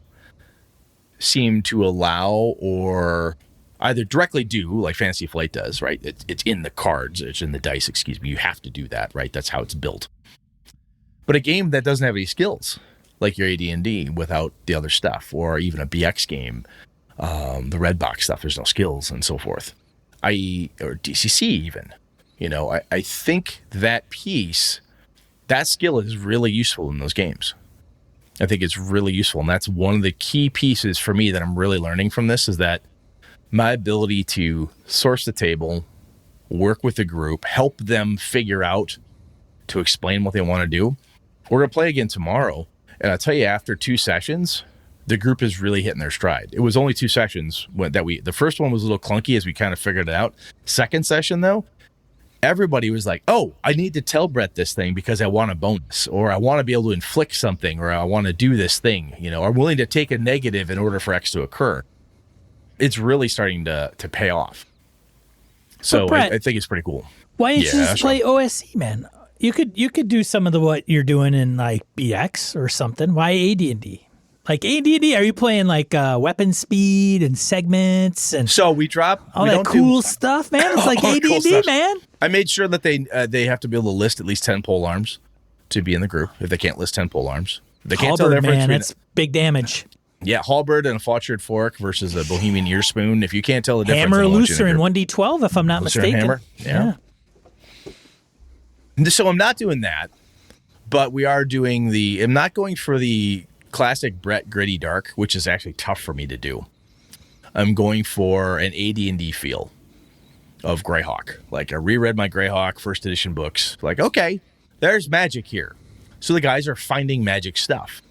seem to allow or either directly do, like Fantasy Flight does, right? It's in the cards, it's in the dice, excuse me. You have to do that, right? That's how it's built. But a game that doesn't have any skills, like your AD&D without the other stuff, or even a BX game, the red box stuff, there's no skills and so forth. Or DCC even. I think that piece, that skill is really useful in those games. I think it's really useful. And that's one of the key pieces for me that I'm really learning from this, is that my ability to source the table, work with the group, help them figure out to explain what they want to do. We're going to play again tomorrow. And I'll tell you, after 2 sessions, the group is really hitting their stride. It was only 2 sessions the first one was a little clunky as we kind of figured it out. Second session though, everybody was like, oh, I need to tell Brett this thing because I want a bonus, or I want to be able to inflict something, or I want to do this thing, I'm willing to take a negative in order for X to occur. It's really starting to pay off. So Brett, I think it's pretty cool. Why didn't you just play OSE, man? You could do some of what you're doing in like BX or something. Why AD&D? Like AD&D, are you playing like weapon speed and segments and so we drop all that cool stuff, man? It's like AD&D, cool, man. I made sure that they have to be able to list at least 10 pole arms to be in the group. If they can't list 10 pole arms, they can't tell the difference. Man, that's big damage. Yeah, halberd and a fletchered fork versus a Bohemian ear spoon. If you can't tell the difference, hammer, looser, and 1d12, if I'm not mistaken. Hammer, yeah. So I'm not doing that, but we are doing I'm not going for the classic Brett gritty dark, which is actually tough for me to do. I'm going for an AD&D feel of Greyhawk. Like I reread my Greyhawk first edition books. Like, okay, there's magic here. So the guys are finding magic stuff.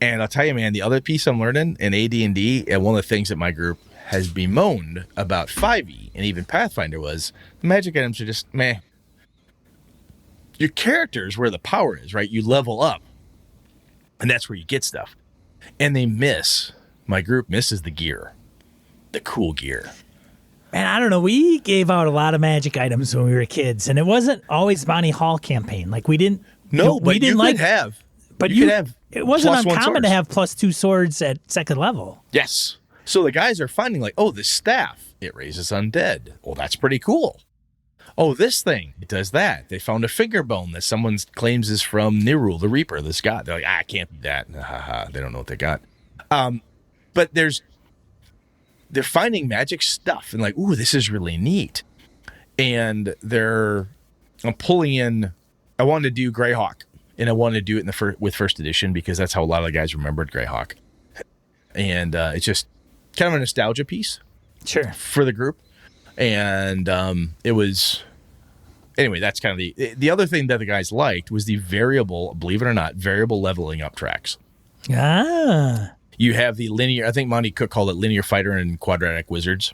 And I'll tell you, man, the other piece I'm learning in AD&D, and one of the things that my group has bemoaned about 5e and even Pathfinder was the magic items are just meh. Your character's where the power is, right? You level up, and that's where you get stuff. And my group misses the gear, the cool gear. Man, I don't know. We gave out a lot of magic items when we were kids, and it wasn't always Bonnie Hall campaign. Like we didn't. No, but you could have. But you could have. It wasn't uncommon to have +2 swords at second level. Yes. So the guys are finding like, oh, this staff, it raises undead. Well, that's pretty cool. Oh, this thing, it does that. They found a finger bone that someone claims is from Nirul, the Reaper, this god. They're like, it can't be that. They don't know what they got. But they're finding magic stuff and like, ooh, this is really neat. And I'm pulling in, I wanted to do Greyhawk. And I wanted to do it with first edition because that's how a lot of the guys remembered Greyhawk. And it's just kind of a nostalgia piece, sure, for the group. And it was, anyway, that's kind of the other thing that the guys liked was the variable, believe it or not, variable leveling up tracks. Ah. You have the linear, I think Monty Cook called it linear fighter and quadratic wizards.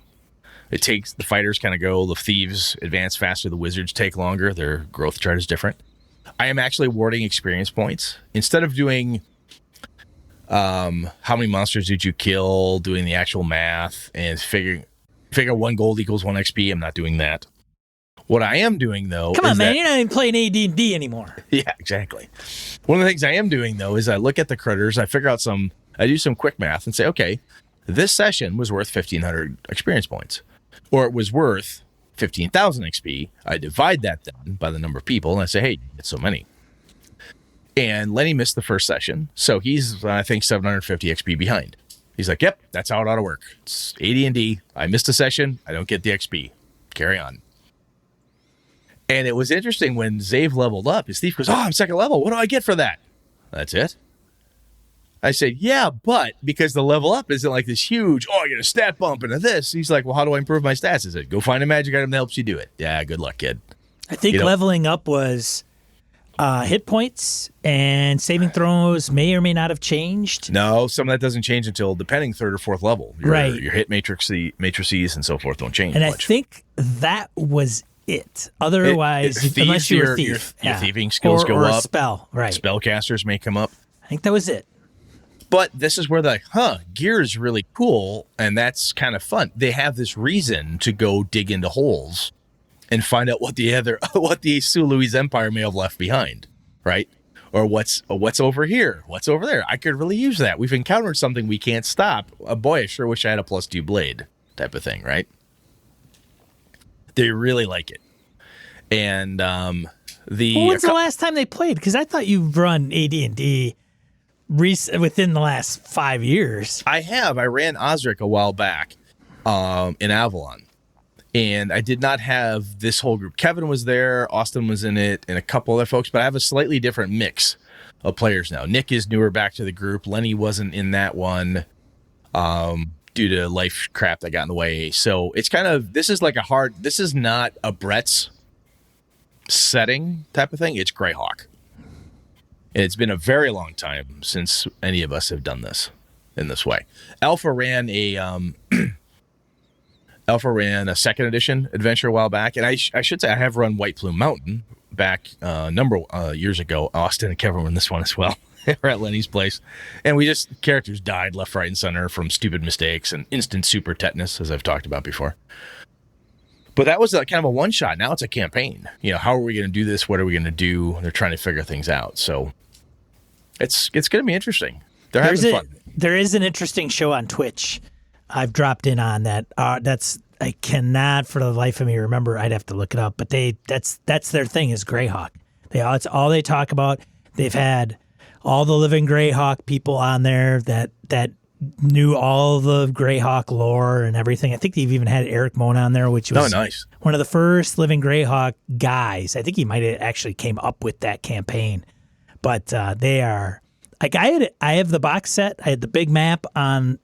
It takes, the fighters kind of go, the thieves advance faster, the wizards take longer, their growth chart is different. I am actually awarding experience points. Instead of doing how many monsters did you kill, doing the actual math, and figure 1 gold equals 1 XP, I'm not doing that. What I am doing, though... Come on, man, you're not even playing AD&D anymore. Yeah, exactly. One of the things I am doing, though, is I look at the critters, I figure out I do some quick math and say, okay, this session was worth 1,500 experience points. Or it was worth 15,000 XP. I divide that then by the number of people, and I say, hey, it's so many. And Lenny missed the first session, so he's, I think, 750 XP behind. He's like, yep, that's how it ought to work. It's AD&D. I missed a session. I don't get the XP. Carry on. And it was interesting when Zave leveled up. His thief goes, oh, I'm second level. What do I get for that? That's it? I said, yeah, but because the level up isn't like this huge, I get a stat bump into this. He's like, well, how do I improve my stats? I said, go find a magic item that helps you do it. Yeah, good luck, kid. I think leveling up was hit points and saving throws may or may not have changed. No, some of that doesn't change until depending third or fourth level. Your hit matrices and so forth don't change and much. I think that was it. Otherwise, unless you're a thief. Your thieving skills go or up. A spell, right. Spellcasters may come up. I think that was it. But this is where they're like, gear is really cool, and that's kind of fun. They have this reason to go dig into holes and find out what the Sului's empire may have left behind, right? Or what's over here, what's over there. I could really use that. We've encountered something we can't stop. Boy, I sure wish I had a +2 blade type of thing, right? They really like it. And when's the last time they played? Because I thought you've run AD&D within the last 5 years. I have. I ran Osric a while back in Avalon. And I did not have this whole group. Kevin was there, Austin was in it, and a couple other folks, but I have a slightly different mix of players now. Nick is newer back to the group. Lenny wasn't in that one due to life crap that got in the way. So it's kind of, this is not a Brett's setting type of thing. It's Greyhawk. And it's been a very long time since any of us have done this in this way. Alpha ran a second edition adventure a while back, and I should say I have run White Plume Mountain back years ago. Austin and Kevin were in this one as well. We're at Lenny's place, and characters died left, right, and center from stupid mistakes and instant super tetanus, as I've talked about before. But that was kind of a one shot. Now it's a campaign. How are we going to do this? What are we going to do? They're trying to figure things out. So it's going to be interesting. They're having fun. There is an interesting show on Twitch I've dropped in on that. I cannot for the life of me remember. I'd have to look it up. But that's their thing is Greyhawk. It's all they talk about. They've had all the living Greyhawk people on there that knew all the Greyhawk lore and everything. I think they've even had Eric Moan on there, which was nice. One of the first living Greyhawk guys. I think he might have actually came up with that campaign. But they are like I have the box set. I had the big map on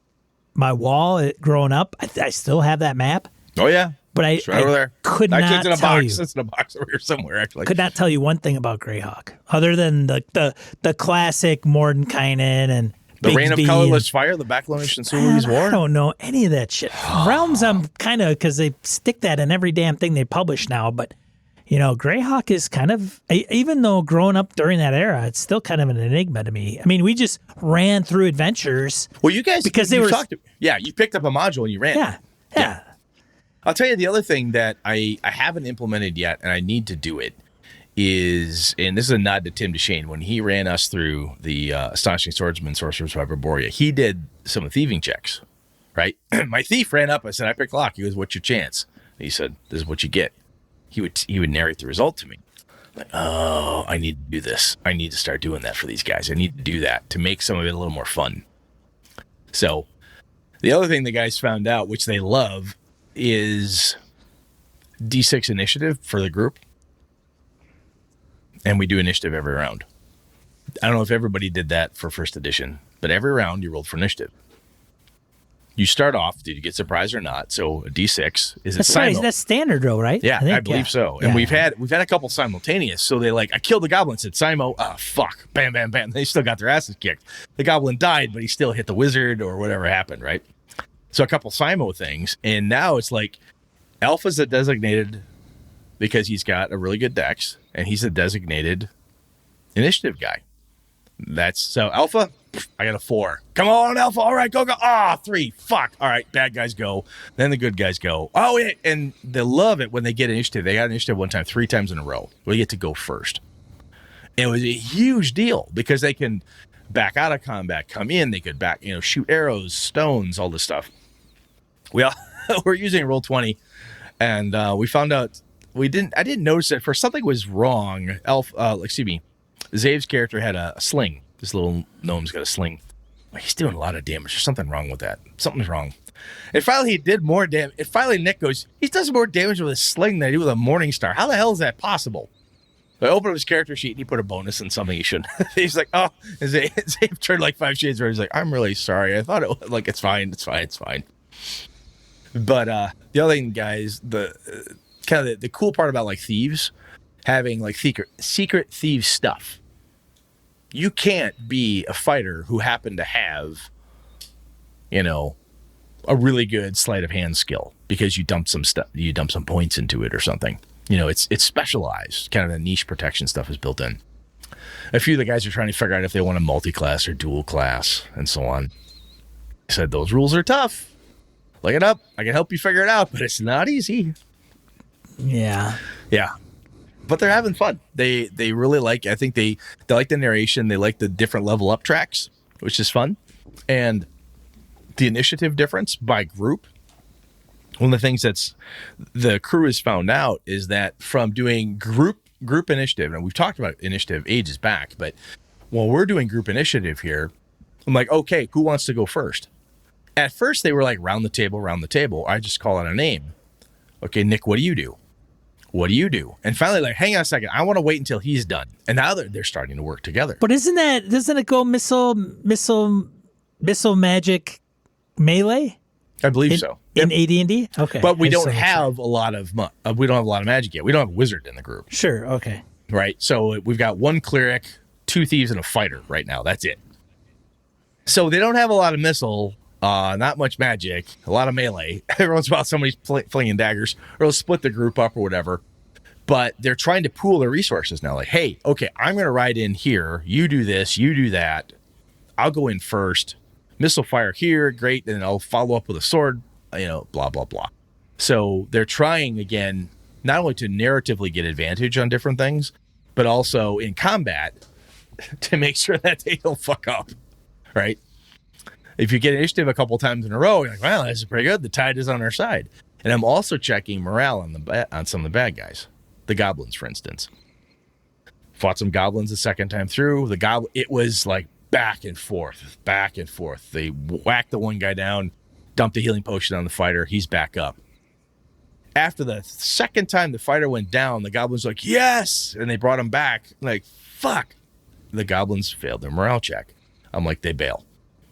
my wall growing up. I still have that map. Oh yeah, but it's right over there. Could actually, not it's in a tell box. you. It's in a box over here somewhere. Actually, could not tell you one thing about Greyhawk other than the classic Mordenkainen and the Bigsby Reign of Colorless Fire, the Backlonish and Sului's War. I don't know any of that shit. Realms, I'm kind of because they stick that in every damn thing they publish now, but. Greyhawk is kind of, even though growing up during that era, it's still kind of an enigma to me. I mean, we just ran through adventures. Well, you guys, because you picked up a module and you ran. Yeah. I'll tell you the other thing that I haven't implemented yet, and I need to do it, is, and this is a nod to Tim DeShane, when he ran us through the Astonishing Swordsman, Sorcerers of Hyperborea, he did some thieving checks, right? My thief ran up. I said, I picked lock. He goes, what's your chance? He said, this is what you get. He would narrate the result to me. Like, oh, I need to do this. I need to start doing that for these guys. I need to do that to make some of it a little more fun. So the other thing the guys found out, which they love, is D6 initiative for the group. And we do initiative every round. I don't know if everybody did that for first edition, but every round you rolled for initiative. You start off, did you get surprised or not? So a D6 is it simul? That's standard though, right? Yeah, I believe so. And we've had a couple simultaneous. So they I killed the goblin, said Simo, fuck, bam, bam, bam. They still got their asses kicked. The goblin died, but he still hit the wizard or whatever happened, right? So a couple Simo things, and now it's like Alpha's a designated because he's got a really good dex, and he's a designated initiative guy. So Alpha, I got a 4. Come on, Alpha. All right, go. 3. Fuck. All right, bad guys go. Then the good guys go. Oh, yeah. And they love it when they get initiative. They got initiative one time, 3 times in a row. We get to go first. It was a huge deal because they can back out of combat, come in. They could shoot arrows, stones, all this stuff. We're using Roll20, and we found out I didn't notice it at first. Something was wrong. Zave's character had a sling. This little gnome's got a sling. He's doing a lot of damage. There's something wrong with that. Something's wrong. And finally, he did more damage. And finally, Nick goes, he does more damage with a sling than I do with a Morning Star. How the hell is that possible? I opened up his character sheet and he put a bonus in something he shouldn't. He's like, oh, Zave turned like 5 shades red. He's like, I'm really sorry. I thought it was like, it's fine. But the other thing, guys, the kind of the cool part about like thieves having like secret thieves stuff. You can't be a fighter who happened to have, a really good sleight of hand skill because you dumped some points into it or something. It's specialized. Kind of the niche protection stuff is built in. A few of the guys are trying to figure out if they want a multi-class or dual class and so on. I said, those rules are tough. Look it up. I can help you figure it out, but it's not easy. Yeah. Yeah. But they're having fun. They really like, I think they like the narration. They like the different level up tracks, which is fun. And the initiative difference by group. One of the things that's the crew has found out is that from doing group initiative, and we've talked about initiative ages back, but while we're doing group initiative here, I'm like, okay, who wants to go first? At first they were like round the table. I just call out a name. Okay, Nick, what do you do? What do you do? And finally, like, hang on a second. I want to wait until he's done. And now they're starting to work together. But doesn't it go missile magic melee? I believe so. In AD&D? Okay. But we don't have a lot of magic yet. We don't have a wizard in the group. Sure. Okay. Right. So we've got 1 cleric, 2 thieves, and a fighter right now. That's it. So they don't have a lot of missile, not much magic, a lot of melee. Every once in a while somebody's flinging daggers, or they'll split the group up or whatever. But they're trying to pool their resources now. Like, hey, okay, I'm going to ride in here. You do this. You do that. I'll go in first. Missile fire here. Great. And I'll follow up with a sword, blah, blah, blah. So they're trying, again, not only to narratively get advantage on different things, but also in combat to make sure that they don't fuck up. Right? If you get initiative a couple times in a row, you're like, well, this is pretty good. The tide is on our side. And I'm also checking morale on some of the bad guys. The goblins, for instance. Fought some goblins the second time through. It was like back and forth. They whacked the one guy down, dumped a healing potion on the fighter. He's back up. After the second time the fighter went down, the goblins were like, yes! And they brought him back. Like, fuck. The goblins failed their morale check. I'm like, they bail.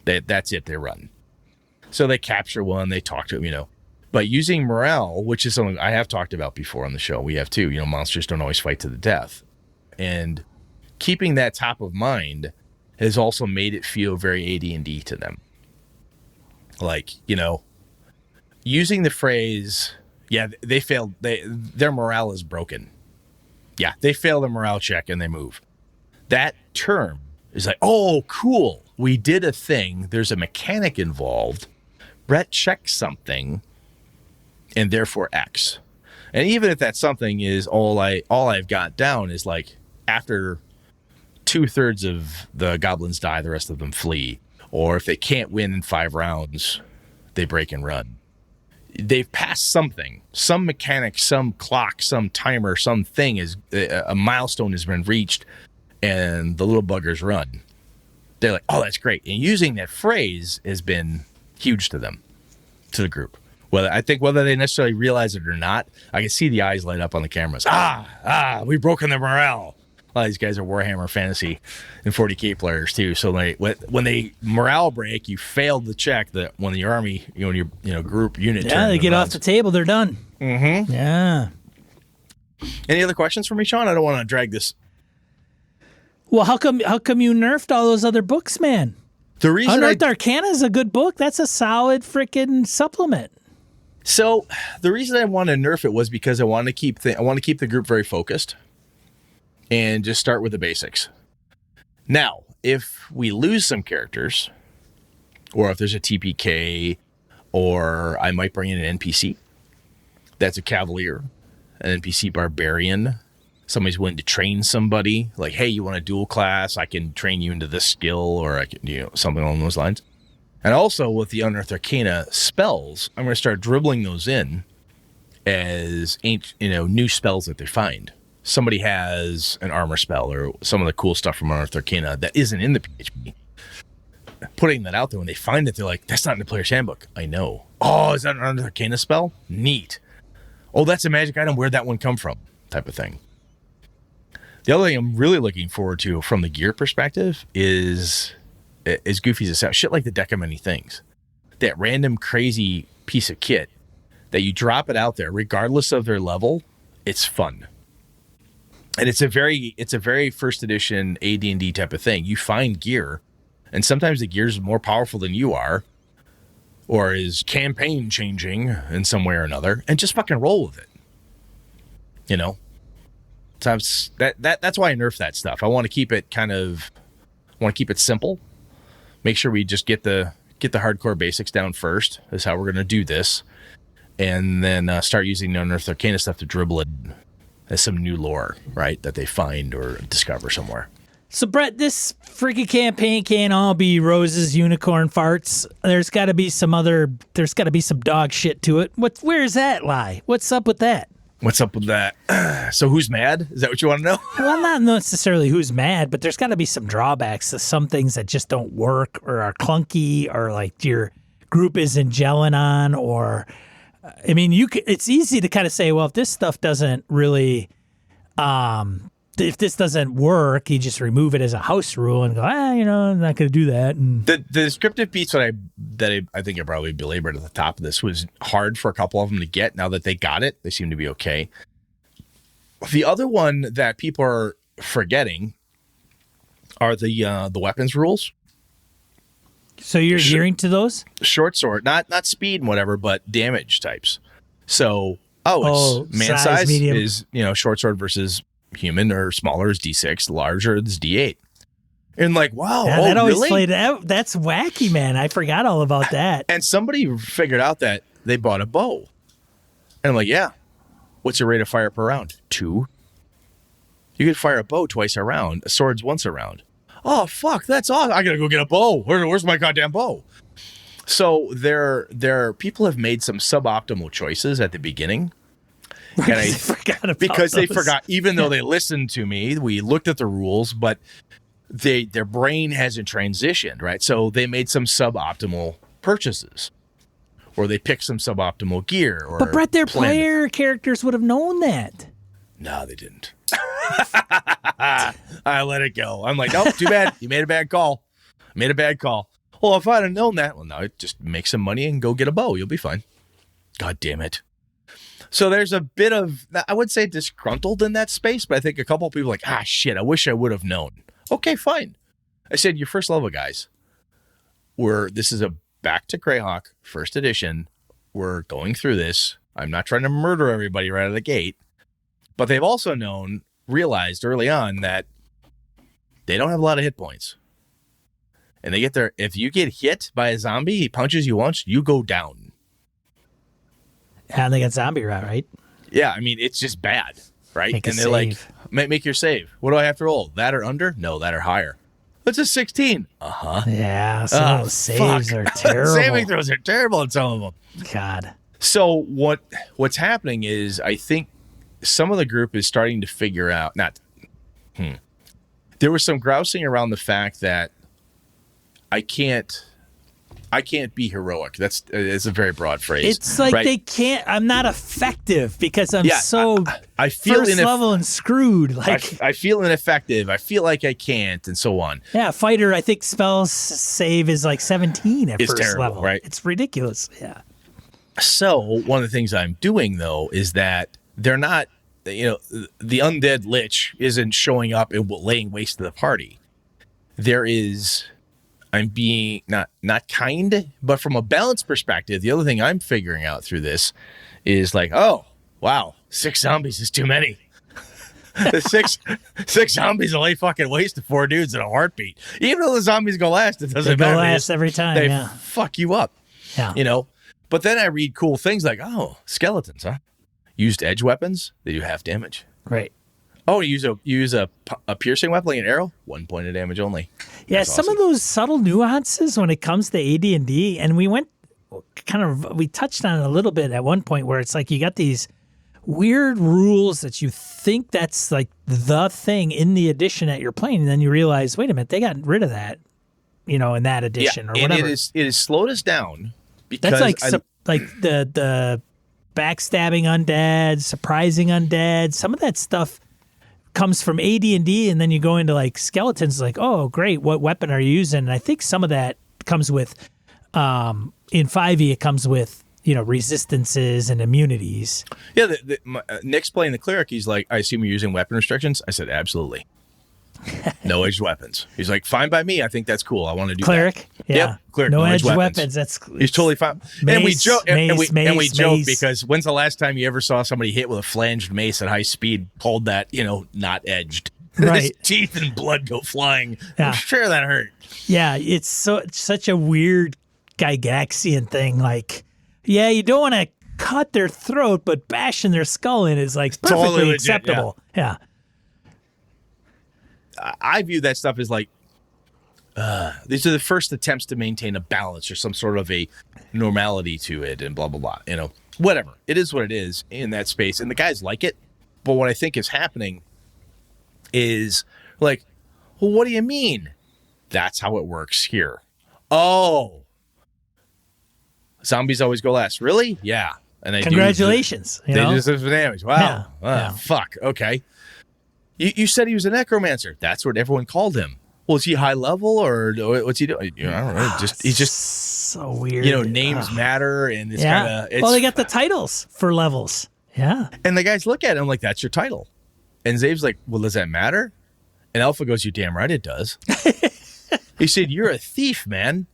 That's it. They run. So they capture one. They talk to him, But using morale, which is something I have talked about before on the show, we have too. Monsters don't always fight to the death. And keeping that top of mind has also made it feel very AD&D to them. Like, using the phrase, yeah, they failed. Their morale is broken. Yeah, they fail the morale check and they move. That term is like, oh, cool. We did a thing. There's a mechanic involved. Brett checked something, and therefore X. And even if that something is all I've got down is like after 2/3 of the goblins die, the rest of them flee. Or if they can't win in 5 rounds, they break and run. They've passed something, some mechanic, some clock, some timer, something is a milestone has been reached, and the little buggers run. They're like, oh, that's great. And using that phrase has been huge to them, to the group. Whether they necessarily realize it or not, I can see the eyes light up on the cameras. We've broken their morale. A lot of these guys are Warhammer Fantasy and 40K players too. So when they morale break, you failed the check that when your army, when your group unit. Yeah, they get off the table. They're done. Mm-hmm. Yeah. Any other questions for me, Sean? I don't want to drag this. Well, how come you nerfed all those other books, man? The reason Unearthed Arcana is a good book. That's a solid freaking supplement. So the reason I want to nerf it was because I want to keep the group very focused and just start with the basics. Now, if we lose some characters, or if there's a TPK, or I might bring in an NPC that's a cavalier, an NPC barbarian. Somebody's willing to train somebody, like, hey, you want a dual class? I can train you into this skill, or I can, something along those lines. And also with the Unearthed Arcana spells, I'm going to start dribbling those in as new spells that they find. Somebody has an armor spell or some of the cool stuff from Unearthed Arcana that isn't in the PHP. Putting that out there, when they find it, they're like, that's not in the player's handbook. I know. Oh, is that an Unearthed Arcana spell? Neat. Oh, that's a magic item. Where'd that one come from? Type of thing. The other thing I'm really looking forward to from the gear perspective is, as goofy as it sounds, shit like the Deck of Many Things. That random crazy piece of kit that you drop it out there, regardless of their level, it's fun. And it's a very first edition AD&D type of thing. You find gear, and sometimes the gear is more powerful than you are, or is campaign changing in some way or another, and just fucking roll with it. You know? So that's why I nerf that stuff. I want to keep it simple. Make sure we just get the hardcore basics down first. Is how we're going to do this, and then start using Unearthed Arcana stuff to dribble it as some new lore, right, that they find or discover somewhere. So, Brett, this freaking campaign can't all be roses, unicorn farts. There's got to be some dog shit to it. Where does that lie? What's up with that? What's up with that? So who's mad? Is that what you want to know? Well, not necessarily who's mad, but there's got to be some drawbacks to some things that just don't work or are clunky or like your group isn't gelling on. Or, I mean, it's easy to kind of say, well, if this stuff doesn't really, if this doesn't work, you just remove it as a house rule and go, I'm not going to do that. And the descriptive piece that I think I probably belabored at the top of this was hard for a couple of them to get. Now that they got it, they seem to be okay. The other one that people are forgetting are the weapons rules. So you're adhering to those? Short sword, not speed and whatever, but damage types. So, it's man size medium. Is, short sword versus human or smaller is D6, larger is D8. And like, wow, that always really? Played out. That's wacky, man. I forgot all about that. And somebody figured out that they bought a bow. And I'm like, yeah. What's your rate of fire per round? 2. You could fire a bow twice a round. A sword's once a round. Oh, fuck, that's awesome. I gotta go get a bow. Where's my goddamn bow? So there people have made some suboptimal choices at the beginning. And I forgot about because those. They forgot, even though they listened to me, we looked at the rules, but their brain hasn't transitioned, right? So they made some suboptimal purchases, or they picked some suboptimal gear. But Brett, their player characters would have known that. No, they didn't. I let it go. I'm like, nope, too bad. You made a bad call. Well, if I'd have known that, well, now just make some money and go get a bow. You'll be fine. God damn it. So there's a bit of, I would say, disgruntled in that space, but I think a couple of people are like, shit, I wish I would have known. Okay, fine. I said, your first level guys, this is a Back to Greyhawk first edition. We're going through this. I'm not trying to murder everybody right out of the gate, but they've also realized early on that they don't have a lot of hit points. And they get there. If you get hit by a zombie, he punches you once, you go down. And they got zombie rat, right? Yeah, I mean, it's just bad, right? Make and they're save. like, make your save. What do I have to roll? That or under? No, that or higher. It's a 16. Uh-huh. Yeah, some of those saves are terrible. Saving throws are terrible in some of them. God. So what's happening is I think some of the group is starting to figure out, there was some grousing around the fact that I can't be heroic. It's a very broad phrase. It's like right? they can't. I'm not effective because I'm I feel first level and screwed. Like I feel ineffective. I feel like I can't, and so on. Yeah, fighter. I think spell save is like 17 at it's first terrible, level. Right? It's ridiculous. Yeah. So one of the things I'm doing though is that they're not. The undead lich isn't showing up and laying waste to the party. There is. I'm being not kind, but from a balance perspective, the other thing I'm figuring out through this is like, oh, wow, 6 zombies is too many. The six zombies will lay fucking waste to 4 dudes in a heartbeat. Even though the zombies go last, it doesn't matter. They go last every time. They yeah. fuck you up. Yeah. But then I read cool things like, oh, skeletons, huh? Used edge weapons, they do half damage. Right. Oh, you use a piercing weapon like an arrow, 1 point of damage only. Yeah, That's some awesome. of those subtle nuances when it comes to AD&D, and we touched on it a little bit at one point where it's like you got these weird rules that you think that's like the thing in the edition that you're playing, and then you realize, wait a minute, they got rid of that, in that edition or whatever. And it has slowed us down because that's like the backstabbing undead, surprising undead, some of that stuff comes from AD&D, and then you go into like skeletons. Like, oh, great, what weapon are you using? And I think some of that comes with in 5e. It comes with resistances and immunities. Yeah, Nick's playing the cleric. He's like, I assume you're using weapon restrictions. I said, absolutely. No edged weapons. He's like, fine by me. I think that's cool. I want to do cleric. That. Yeah. Yep, cleric. No edged weapons. He's totally fine. Mace, and we joke. And we joke mace. because when's the last time you ever saw somebody hit with a flanged mace at high speed, pulled that not edged? Right. His teeth and blood go flying. Yeah. I'm sure that hurt. Yeah, it's such a weird Gygaxian thing. Like, yeah, you don't want to cut their throat, but bashing their skull in is like perfectly totally legit, acceptable. Yeah. I view that stuff as like, these are the first attempts to maintain a balance or some sort of a normality to it and blah, blah, blah. Whatever. It is what it is in that space. And the guys like it. But what I think is happening is like, well, what do you mean? That's how it works here. Oh. Zombies always go last. Really? Yeah. And they Congratulations. They do some damage. Wow. Yeah. Fuck. Okay. You said he was a necromancer. That's what everyone called him. Well, is he high level or what's he doing? I don't know. He's just so weird. Names matter, and it's kind of. Well, they got the titles for levels. Yeah. And the guys look at him like, "That's your title," and Zave's like, "Well, does that matter?" And Alpha goes, "You damn right it does." He said, "You're a thief, man.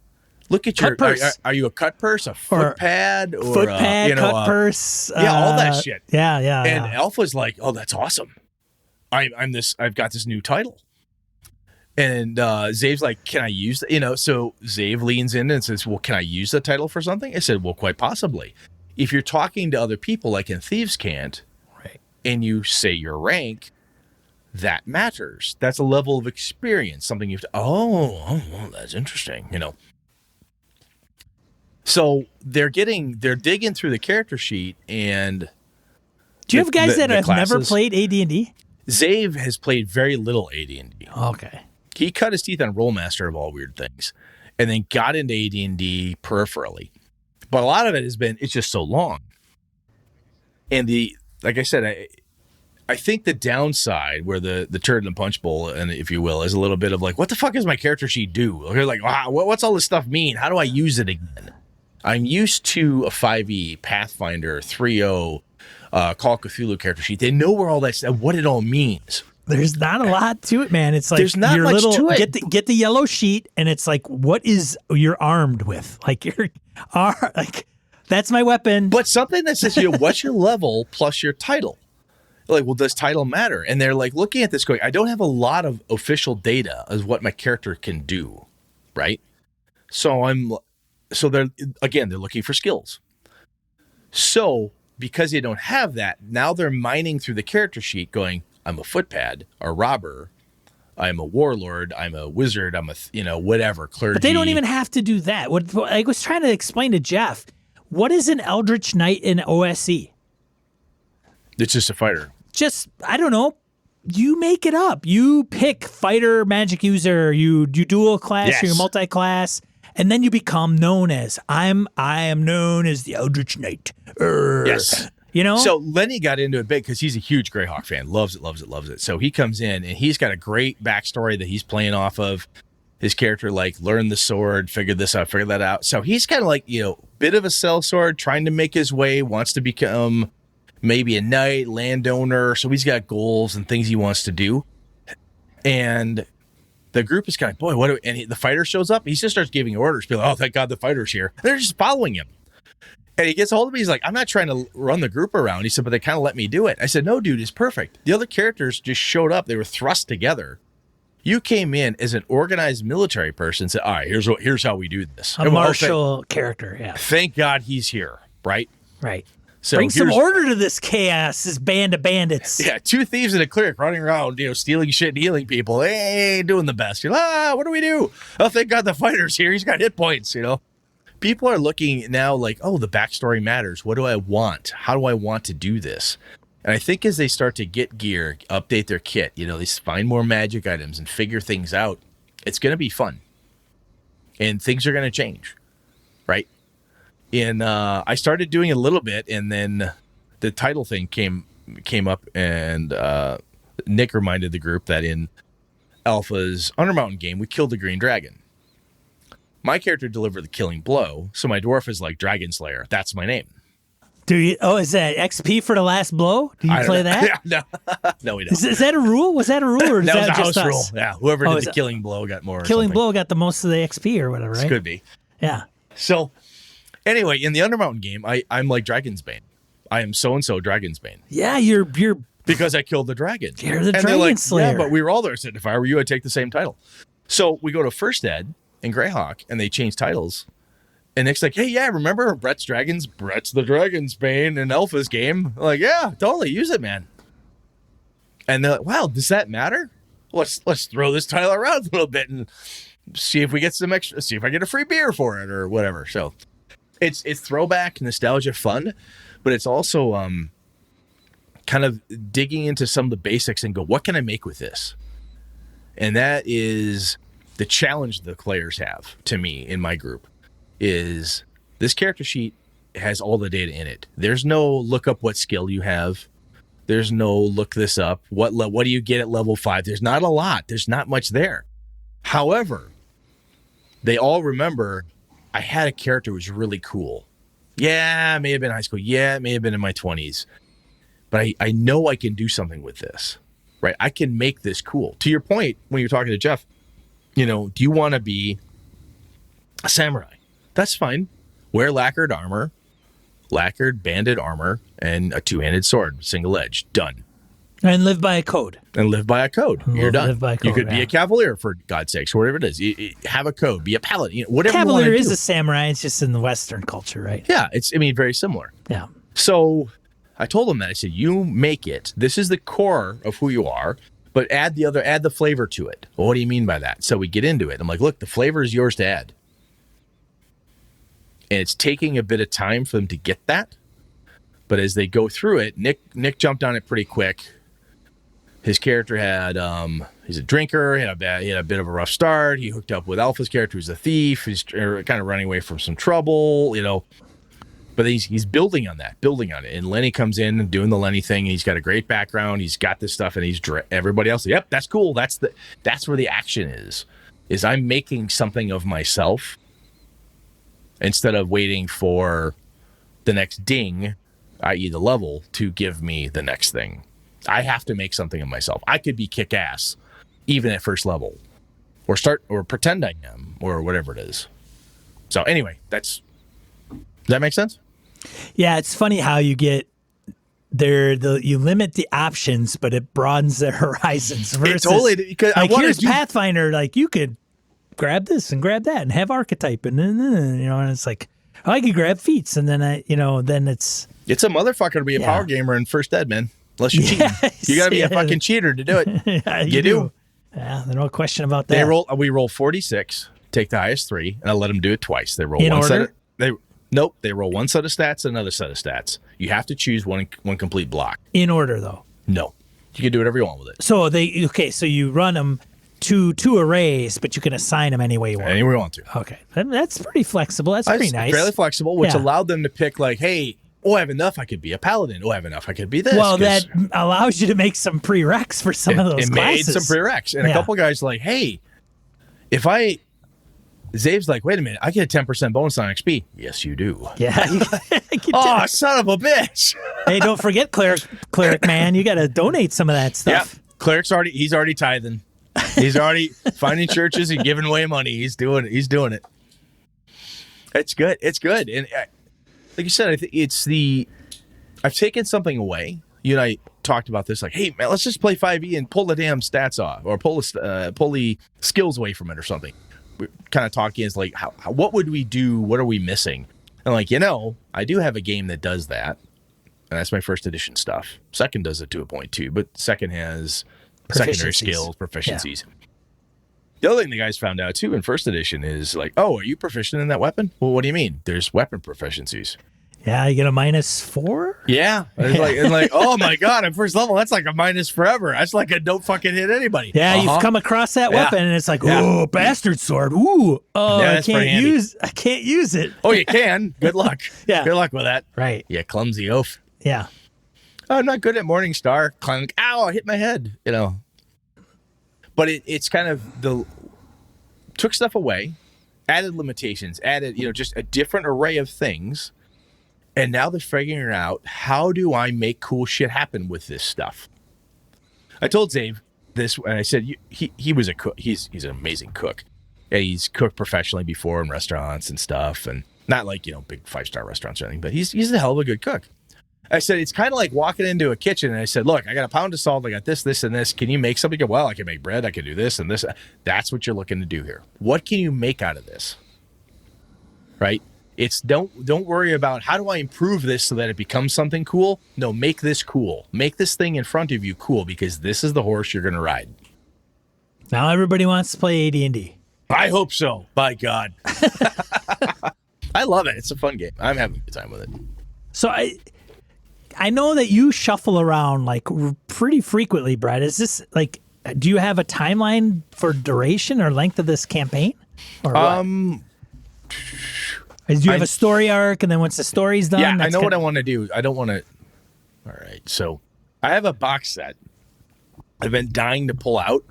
Look at your. Are you a cut purse, a foot pad, or cut purse? All that shit. Yeah. And Alpha's like, "Oh, that's awesome. I've got this new title." And Zave's like, "Can I use the, so Zave leans in and says, "Well, can I use the title for something?" I said, "Well, quite possibly. If you're talking to other people like in Thieves' Cant, right, and you say your rank, that matters. That's a level of experience, something you have to, well, that's interesting, So they're digging through the character sheet, and do you have guys that have never played AD&D? Zave has played very little AD&D. Okay. He cut his teeth on Rollmaster of all weird things, and then got into AD&D peripherally. But a lot of it it's just so long. And like I said, I think the downside where the turd in the punch bowl, and if you will, is a little bit of like, what the fuck does my character sheet do? You're like, wow, what's all this stuff mean? How do I use it again? I'm used to a 5e Pathfinder 3.0 Call of Cthulhu character sheet. They know where all that stuff, what it all means. There's not a lot to it, man. It's like there's not much to it. Get the yellow sheet, and it's like, what is you're armed with? Like that's my weapon. But something that says, what's your level plus your title? Like, well, does title matter? And they're like looking at this going, I don't have a lot of official data as what my character can do, right? So they're looking for skills. So because they don't have that, now they're mining through the character sheet going, I'm a footpad, a robber, I'm a warlord, I'm a wizard, I'm a, whatever, clergy. But they don't even have to do that. What I was trying to explain to Jeff, what is an Eldritch Knight in OSE? It's just a fighter. I don't know. You make it up. You pick fighter, magic user, you dual class, yes. You're multi-class, and then you become known as, I am known as the Eldritch Knight. Yes. So Lenny got into it big because he's a huge Greyhawk fan. Loves it. So he comes in and he's got a great backstory that he's playing off of. His character, like, learned the sword, figured this out, figured that out. So he's kind of like, bit of a sellsword, trying to make his way, wants to become maybe a knight, landowner. So he's got goals and things he wants to do. And the group is kind of, boy, and the fighter shows up. He just starts giving orders. Be like, oh, thank God the fighter's here. They're just following him. And he gets a hold of me. He's like, I'm not trying to run the group around. He said, but they kind of let me do it. I said, no, dude, it's perfect. The other characters just showed up. They were thrust together. You came in as an organized military person and said, all right, here's how we do this. A martial character, yeah. Thank God he's here, right? Right. So bring some order to this chaos, this band of bandits. Yeah, 2 thieves and a cleric running around, stealing shit and healing people. Hey, doing the best. You're like, what do we do? Oh, thank God the fighter's here. He's got hit points, People are looking now like, oh, the backstory matters. What do I want? How do I want to do this? And I think as they start to get gear, update their kit, they find more magic items and figure things out, it's going to be fun. And things are going to change, right? And I started doing a little bit, and then the title thing came up, and Nick reminded the group that in Alpha's Undermountain game, we killed the green dragon. My character delivered the killing blow, so my dwarf is like Dragon Slayer. That's my name. Do you? Oh, is that XP for the last blow? Do you play that? Yeah, no, we don't. Is that a rule? Was that a rule, or is that was that a just house us? rule. Yeah, whoever did the killing blow got more. Killing blow got the most of the XP or whatever, right? This could be. Yeah. So, anyway, in the Undermountain game, I'm like Dragonsbane. I am so and so Dragonsbane. Yeah, you're because I killed the dragon. You're the Dragon Slayer. Yeah, but we were all there. I said, if I were you, I'd take the same title. So we go to First Ed in Greyhawk, and they change titles. And Nick's like, hey, yeah, remember Brett's the Dragonsbane in Alpha's game? I'm like, yeah, totally, use it, man. And they're like, wow, does that matter? Let's throw this title around a little bit and see if we get some extra, see if I get a free beer for it or whatever. So it's throwback, nostalgia, fun, but it's also kind of digging into some of the basics and go, what can I make with this? And that is the challenge the players have to me in my group is this character sheet has all the data in it. There's no look up what skill you have. There's no look this up. What do you get at level 5? There's not a lot. There's not much there. However, they all remember I had a character who was really cool. Yeah, it may have been high school. Yeah, it may have been in my 20s. But I know I can do something with this, right? I can make this cool. To your point, when you're talking to Jeff, do you want to be a samurai? That's fine. Wear lacquered armor, lacquered banded armor, and a two-handed sword, single-edged. Done. And live by a code. You're done. Live by a code, you could be a cavalier, for God's sakes, or whatever it is. You have a code. Be a paladin. Whatever Cavalier you want to is do. a samurai. It's just in the Western culture, right? Yeah, it's very similar. Yeah. So I told him that. I said, you make it. This is the core of who you are, but add the flavor to it. Well, what do you mean by that? So we get into it. I'm like, look, the flavor is yours to add. And it's taking a bit of time for them to get that. But as they go through it, Nick jumped on it pretty quick. His character had, he's a drinker, he had a bit of a rough start. He hooked up with Alpha's character, who's a thief. He's kind of running away from some trouble, But he's building on it. And Lenny comes in and doing the Lenny thing. And he's got a great background. He's got this stuff, and everybody else. Yep, that's cool. That's where the action is I'm making something of myself instead of waiting for the next ding, i.e. the level, to give me the next thing. I have to make something of myself. I could be kick-ass even at first level, or pretend I am, or whatever it is. So anyway, does that make sense? Yeah, it's funny how you get you limit the options, but it broadens the horizons. Versus, totally, because here's Pathfinder, like you could grab this and grab that and have archetype and it's like, I could grab feats, and then then it's a motherfucker to be a power gamer in First Ed, man. Unless you're cheating. You got to be a fucking cheater to do it. Yeah, you do. Yeah, there's no question about that. We roll 46, take the highest 3, and I let them do it twice. They roll in one order? They roll one set of stats and another set of stats. You have to choose one complete block. In order, though. No, you can do whatever you want with it. So so you run them two arrays, but you can assign them any way you want. Any way you want to. Okay, that's pretty flexible. That's pretty nice. Fairly flexible, which allowed them to pick like, hey, I have enough, I could be a paladin. I have enough, I could be this. Well, that allows you to make some prereqs for some of those classes. It made some prereqs. And a couple guys like, hey, Zave's like, wait a minute, I get a 10% bonus on XP. Yes, you do. Yeah. Oh, son of a bitch. Hey, don't forget, cleric man, you got to donate some of that stuff. Yep. Cleric's he's already tithing. He's already finding churches and giving away money. He's doing it. It's good. And like you said, I think I've taken something away. You and I talked about this, like, hey man, let's just play 5e and pull the damn stats off, or pull the skills away from it, or something. We're kind of talking is like, what would we do? What are we missing? And like, I do have a game that does that, and that's my first edition stuff. Second does it to a point too, but second has secondary skills, proficiencies. Yeah. The other thing the guys found out too in first edition is like, oh, are you proficient in that weapon? Well, what do you mean? There's weapon proficiencies. Yeah, you get a -4? Yeah. It's like, oh my God, at first level, that's like a minus forever. That's like a don't fucking hit anybody. Yeah, you've come across that weapon and it's like, oh, bastard sword. Ooh, I can't use it. Oh, you can. Good luck. Yeah. Good luck with that. Right. Yeah, clumsy oaf. Yeah. I'm not good at Morningstar. Clank. Ow, I hit my head. But it's kind of took stuff away, added limitations, added, just a different array of things. And now they're figuring out, how do I make cool shit happen with this stuff? I told Zave this, and I said, he was a cook. He's an amazing cook. And he's cooked professionally before in restaurants and stuff. And not like, big 5-star restaurants or anything, but he's a hell of a good cook. I said, it's kind of like walking into a kitchen, and I said, look, I got a pound of salt, I got this, and this. Can you make something? Well, I can make bread, I can do this and this. That's what you're looking to do here. What can you make out of this? Right? It's don't worry about how do I improve this so that it becomes something cool. No, make this cool. Make this thing in front of you cool, because this is the horse you're going to ride. Now everybody wants to play AD&D. I hope so. By God. I love it. It's a fun game. I'm having a good time with it. So I know that you shuffle around like pretty frequently, Brett. Is this like, do you have a timeline for duration or length of this campaign? Or what? Do you have a story arc, and then once the story's done? Yeah, I know what I want to do. I don't want to. All right. So I have a box set I've been dying to pull out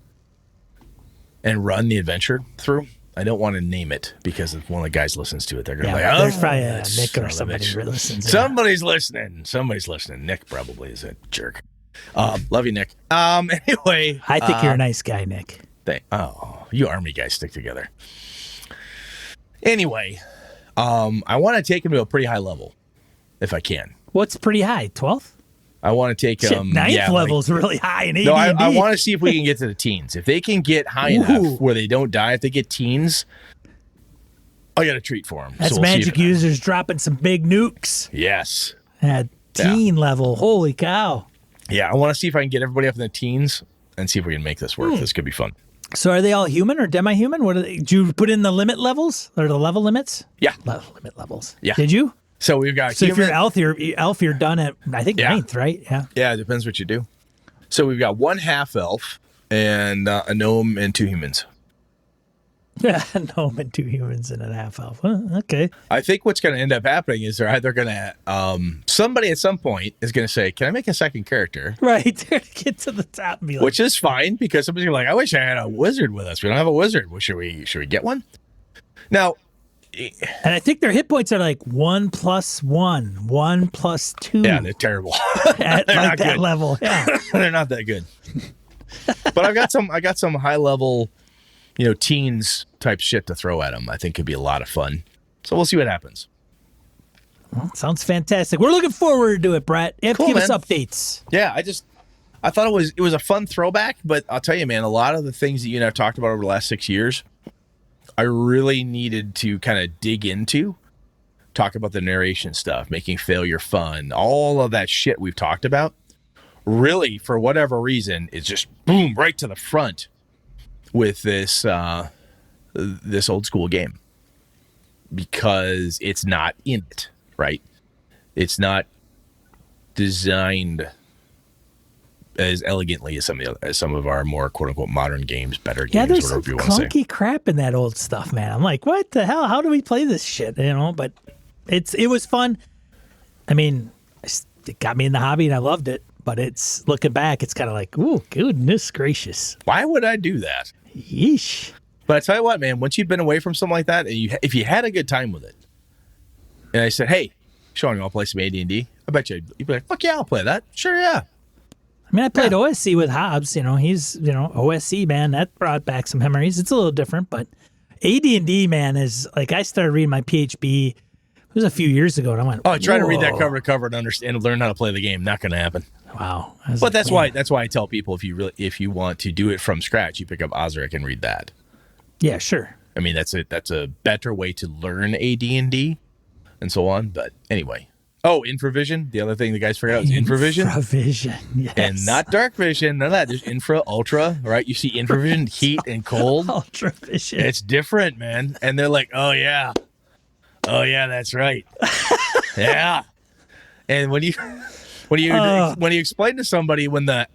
and run the adventure through. I don't want to name it, because if one of the guys listens to it, they're going to be like, there's probably a Nick or somebody who listens. Somebody's listening. Somebody's listening. Nick probably is a jerk. Love you, Nick. Anyway. I think you're a nice guy, Nick. You Army guys stick together. Anyway, I want to take him to a pretty high level, if I can. What's pretty high? 12th? I want to take him. Ninth level's really high in AD&D. No, I want to see if we can get to the teens. If they can get high enough where they don't die, if they get teens, I got a treat for them. That's magic users dropping some big nukes. Yes. At teen level. Holy cow. Yeah, I want to see if I can get everybody up in the teens and see if we can make this work. This could be fun. So are they all human or demi-human? What are they? Did you put in the limit levels or the level limits? Yeah. Limit levels. Yeah. Did you? So we've got. So if you're elf, you're done at, I think, 9th, right? Yeah. Yeah, it depends what you do. So we've got 1 half elf and a gnome and 2 humans. Yeah, a gnome and 2 humans and a half elf. Okay. I think what's going to end up happening is they're either going to, somebody at some point is going to say, can I make a second character? Right. They're going to get to the top and be like. Which is fine, because somebody's like, I wish I had a wizard with us. We don't have a wizard. Well, should we get one? Now. And I think their hit points are like 1 + 1, 1 + 2. Yeah, they're terrible. At they're like not that good. level. Yeah. They're not that good. But I got some high level, teens type shit to throw at them. I think could be a lot of fun. So we'll see what happens. Well, sounds fantastic. We're looking forward to it, Brett. You have to give us updates. Yeah, I thought it was a fun throwback, but I'll tell you, man, a lot of the things that you and I've talked about over the last 6 years, I really needed to kind of dig into, talk about the narration stuff, making failure fun, all of that shit we've talked about. Really, for whatever reason, it's just boom right to the front with this this old school game, because it's not in it, right? It's not designed as elegantly as some of our more quote unquote modern games, better games. Yeah, there's some whatever you want to say. clunky crap in that old stuff, man. I'm like, what the hell? How do we play this shit? But it was fun. I mean, it got me in the hobby and I loved it. But it's looking back, it's kind of like, ooh, goodness gracious. Why would I do that? Yeesh. But I tell you what, man, once you've been away from something like that, and if you had a good time with it, and I said, hey, Sean, you want to play some AD&D? I bet you'd be like, fuck yeah, I'll play that. Sure, yeah. I mean, I played OSC with Hobbs. He's, OSC, man. That brought back some memories. It's a little different, but AD&D, man, is like, I started reading my PHB. It was a few years ago, and I went, oh, try to read that cover to cover and understand and learn how to play the game. Not going to happen. Wow. But that's why I tell people, if you want to do it from scratch, you pick up Osric and read that. Yeah, sure. I mean, that's a better way to learn AD&D and so on. But anyway. Oh, infravision. The other thing the guys figured out is infravision. Infravision, yes. And not dark vision. None of that. There's infra, ultra, right? You see infravision, heat and cold. Ultra vision. It's different, man. And they're like, oh, yeah. Oh, yeah, that's right. Yeah. And when you explain to somebody when the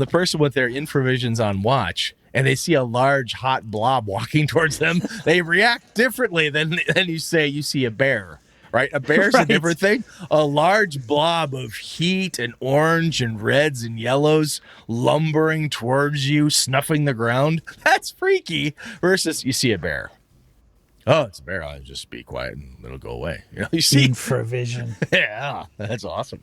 person with their infravision's on watch and they see a large hot blob walking towards them, they react differently than you say you see a bear. right? A bear's a different thing. A large blob of heat and orange and reds and yellows lumbering towards you, snuffing the ground. That's freaky. Versus you see a bear. Oh, it's a bear. I'll just be quiet and it'll go away. You know, you see Infravision. Yeah, that's awesome.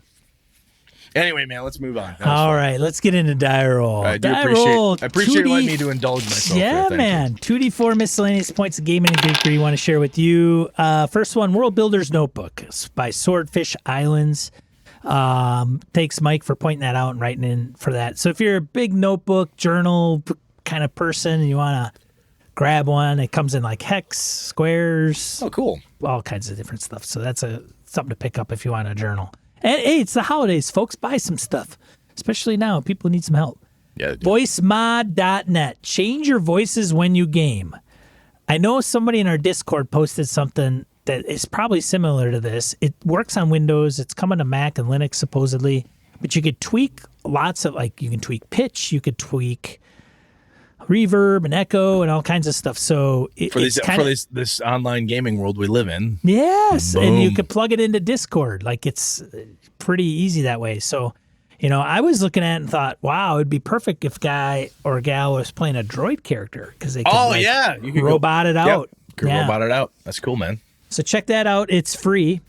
Anyway, man, let's move on. All right, let's get into die roll. I appreciate letting me to indulge myself. Yeah, there. man. 2d4 miscellaneous points of gaming and geekery you want to share with you. First one, World Builder's Notebook by Swordfish Islands. Thanks, Mike, for pointing that out and writing in for that. So if you're a big notebook, journal kind of person and you want to grab one, it comes in like hex, squares. Oh, cool. All kinds of different stuff. So that's something to pick up if you want a journal. And hey, it's the holidays, folks. Buy some stuff, especially now. People need some help. Yeah. Voicemod.net. Change your voices when you game. I know somebody in our Discord posted something that is probably similar to this. It works on Windows. It's coming to Mac and Linux supposedly. But you could tweak lots of, like, you can tweak pitch. You could tweak reverb and echo and all kinds of stuff. So this online gaming world we live in. Yes, Boom. And you could plug it into Discord. Like, it's pretty easy that way. So, you know, I was looking at it and thought, wow, it'd be perfect if guy or gal was playing a droid character because they could you could robot it out. Robot it out. That's cool, man. So check that out. It's free.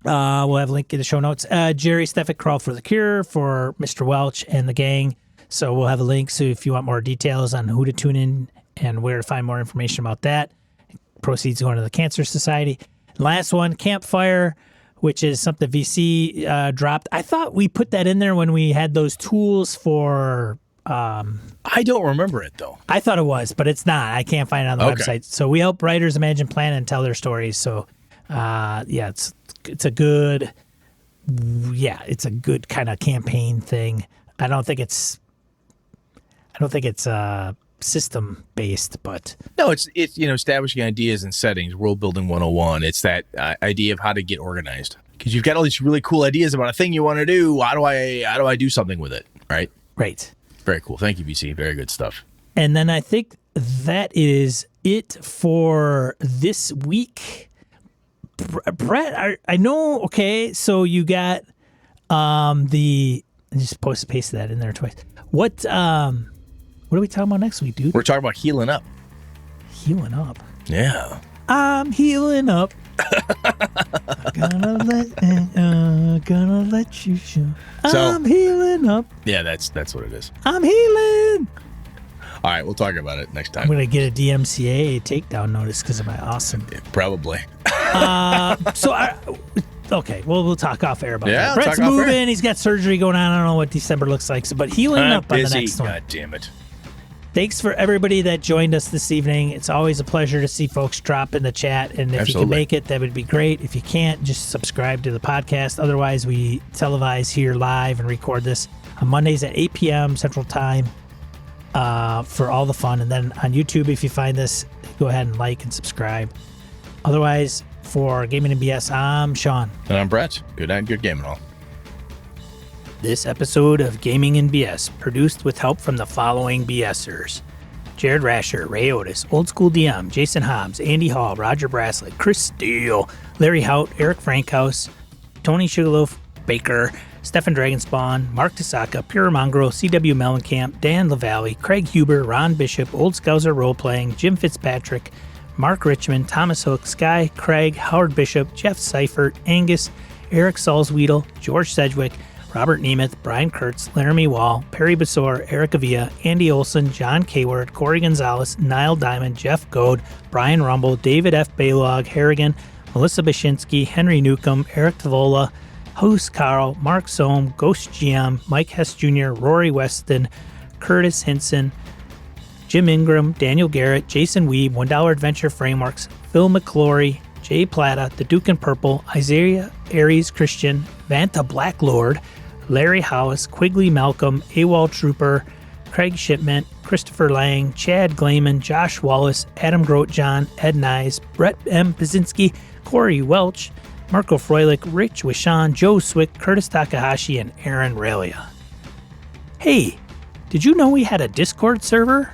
We'll have a link in the show notes. Jerry Steffick crawled for the cure for Mr. Welch and the gang. So we'll have a link. So if you want more details on who to tune in and where to find more information about that, proceeds going to the Cancer Society. Last one, Campfire, which is something VC dropped. I thought we put that in there when we had those tools for... I don't remember it, though. I thought it was, but it's not. I can't find it on the website. So we help writers imagine, plan, and tell their stories. So, it's a good... Yeah, it's a good kind of campaign thing. I don't think it's system based, but no, it's establishing ideas and settings, world building 101. It's that idea of how to get organized because you've got all these really cool ideas about a thing you want to do. How do I do something with it? Right. Very cool. Thank you, BC. Very good stuff. And then I think that is it for this week. Brett, I know. Okay, so you got I just pasted that in there twice. What are we talking about next week, dude? We're talking about healing up. Healing up? Yeah. I'm healing up. gonna let you show. I'm healing up. Yeah, that's what it is. I'm healing. All right, we'll talk about it next time. I'm going to get a DMCA takedown notice because of my awesome. Yeah, probably. Okay, well, we'll talk off air about that. Brett's moving. He's got surgery going on. I don't know what December looks like, but healing up on the next one. God damn it. Thanks for everybody that joined us this evening. It's always a pleasure to see folks drop in the chat. And if you can make it, that would be great. If you can't, just subscribe to the podcast. Otherwise, we televise here live and record this on Mondays at 8 p.m. Central Time for all the fun. And then on YouTube, if you find this, go ahead and like and subscribe. Otherwise, for Gaming and BS, I'm Sean. And I'm Brett. Good night, good gaming all. This episode of Gaming and BS, produced with help from the following BSers: Jared Rasher, Ray Otis, Old School DM, Jason Hobbs, Andy Hall, Roger Braslett, Chris Steele, Larry Hout, Eric Frankhouse, Tony Sugarloaf Baker, Stefan Dragonspawn, Mark Tasaka, Pure Mongrel, CW Mellencamp, Dan LaValle, Craig Huber, Ron Bishop, Old Scouser Roleplaying, Jim Fitzpatrick, Mark Richmond, Thomas Hook, Sky, Craig, Howard Bishop, Jeff Seifert, Angus, Eric Salzwedel, George Sedgwick, Robert Nemeth, Brian Kurtz, Laramie Wall, Perry Basor, Eric Avia, Andy Olson, John Kayward, Corey Gonzalez, Niall Diamond, Jeff Goad, Brian Rumble, David F. Baylog, Harrigan, Melissa Bashinsky, Henry Newcomb, Eric Tavola, Host Carl, Mark Sohm, Ghost GM, Mike Hess Jr., Rory Weston, Curtis Hinson, Jim Ingram, Daniel Garrett, Jason Weeb, $1 Adventure Frameworks, Phil McClory, Jay Plata, The Duke in Purple, Isaiah Aries Christian, Vanta Blacklord, Larry House, Quigley Malcolm, AWOL Trooper, Craig Shipment, Christopher Lang, Chad Glayman, Josh Wallace, Adam Grotjohn, Ed Nyes, Brett M. Pazinski, Corey Welch, Marco Froelich, Rich Wishan, Joe Swick, Curtis Takahashi, and Aaron Ralia. Hey, did you know we had a Discord server?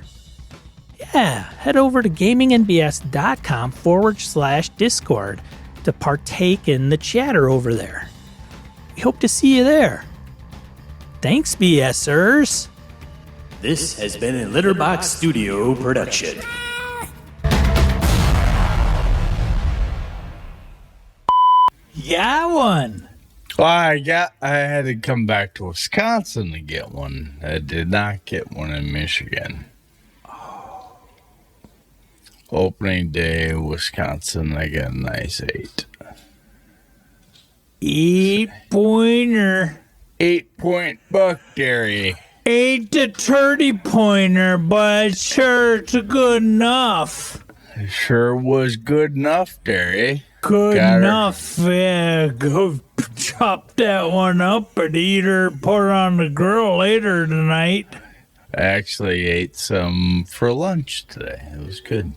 Yeah, head over to gamingandbs.com/Discord to partake in the chatter over there. We hope to see you there. Thanks, BSers. This has been a Litterbox Studio production. Got one. Well, I had to come back to Wisconsin to get one. I did not get one in Michigan. Opening day, Wisconsin, I got a nice 8. 8-pointer. 8-point buck dairy. 8 to 30 pointer, but sure it's good enough. It sure was good enough, dairy. Good Got her. enough. Yeah, go chop that one up and eat her, put her on the grill later tonight. I actually ate some for lunch today. It was good.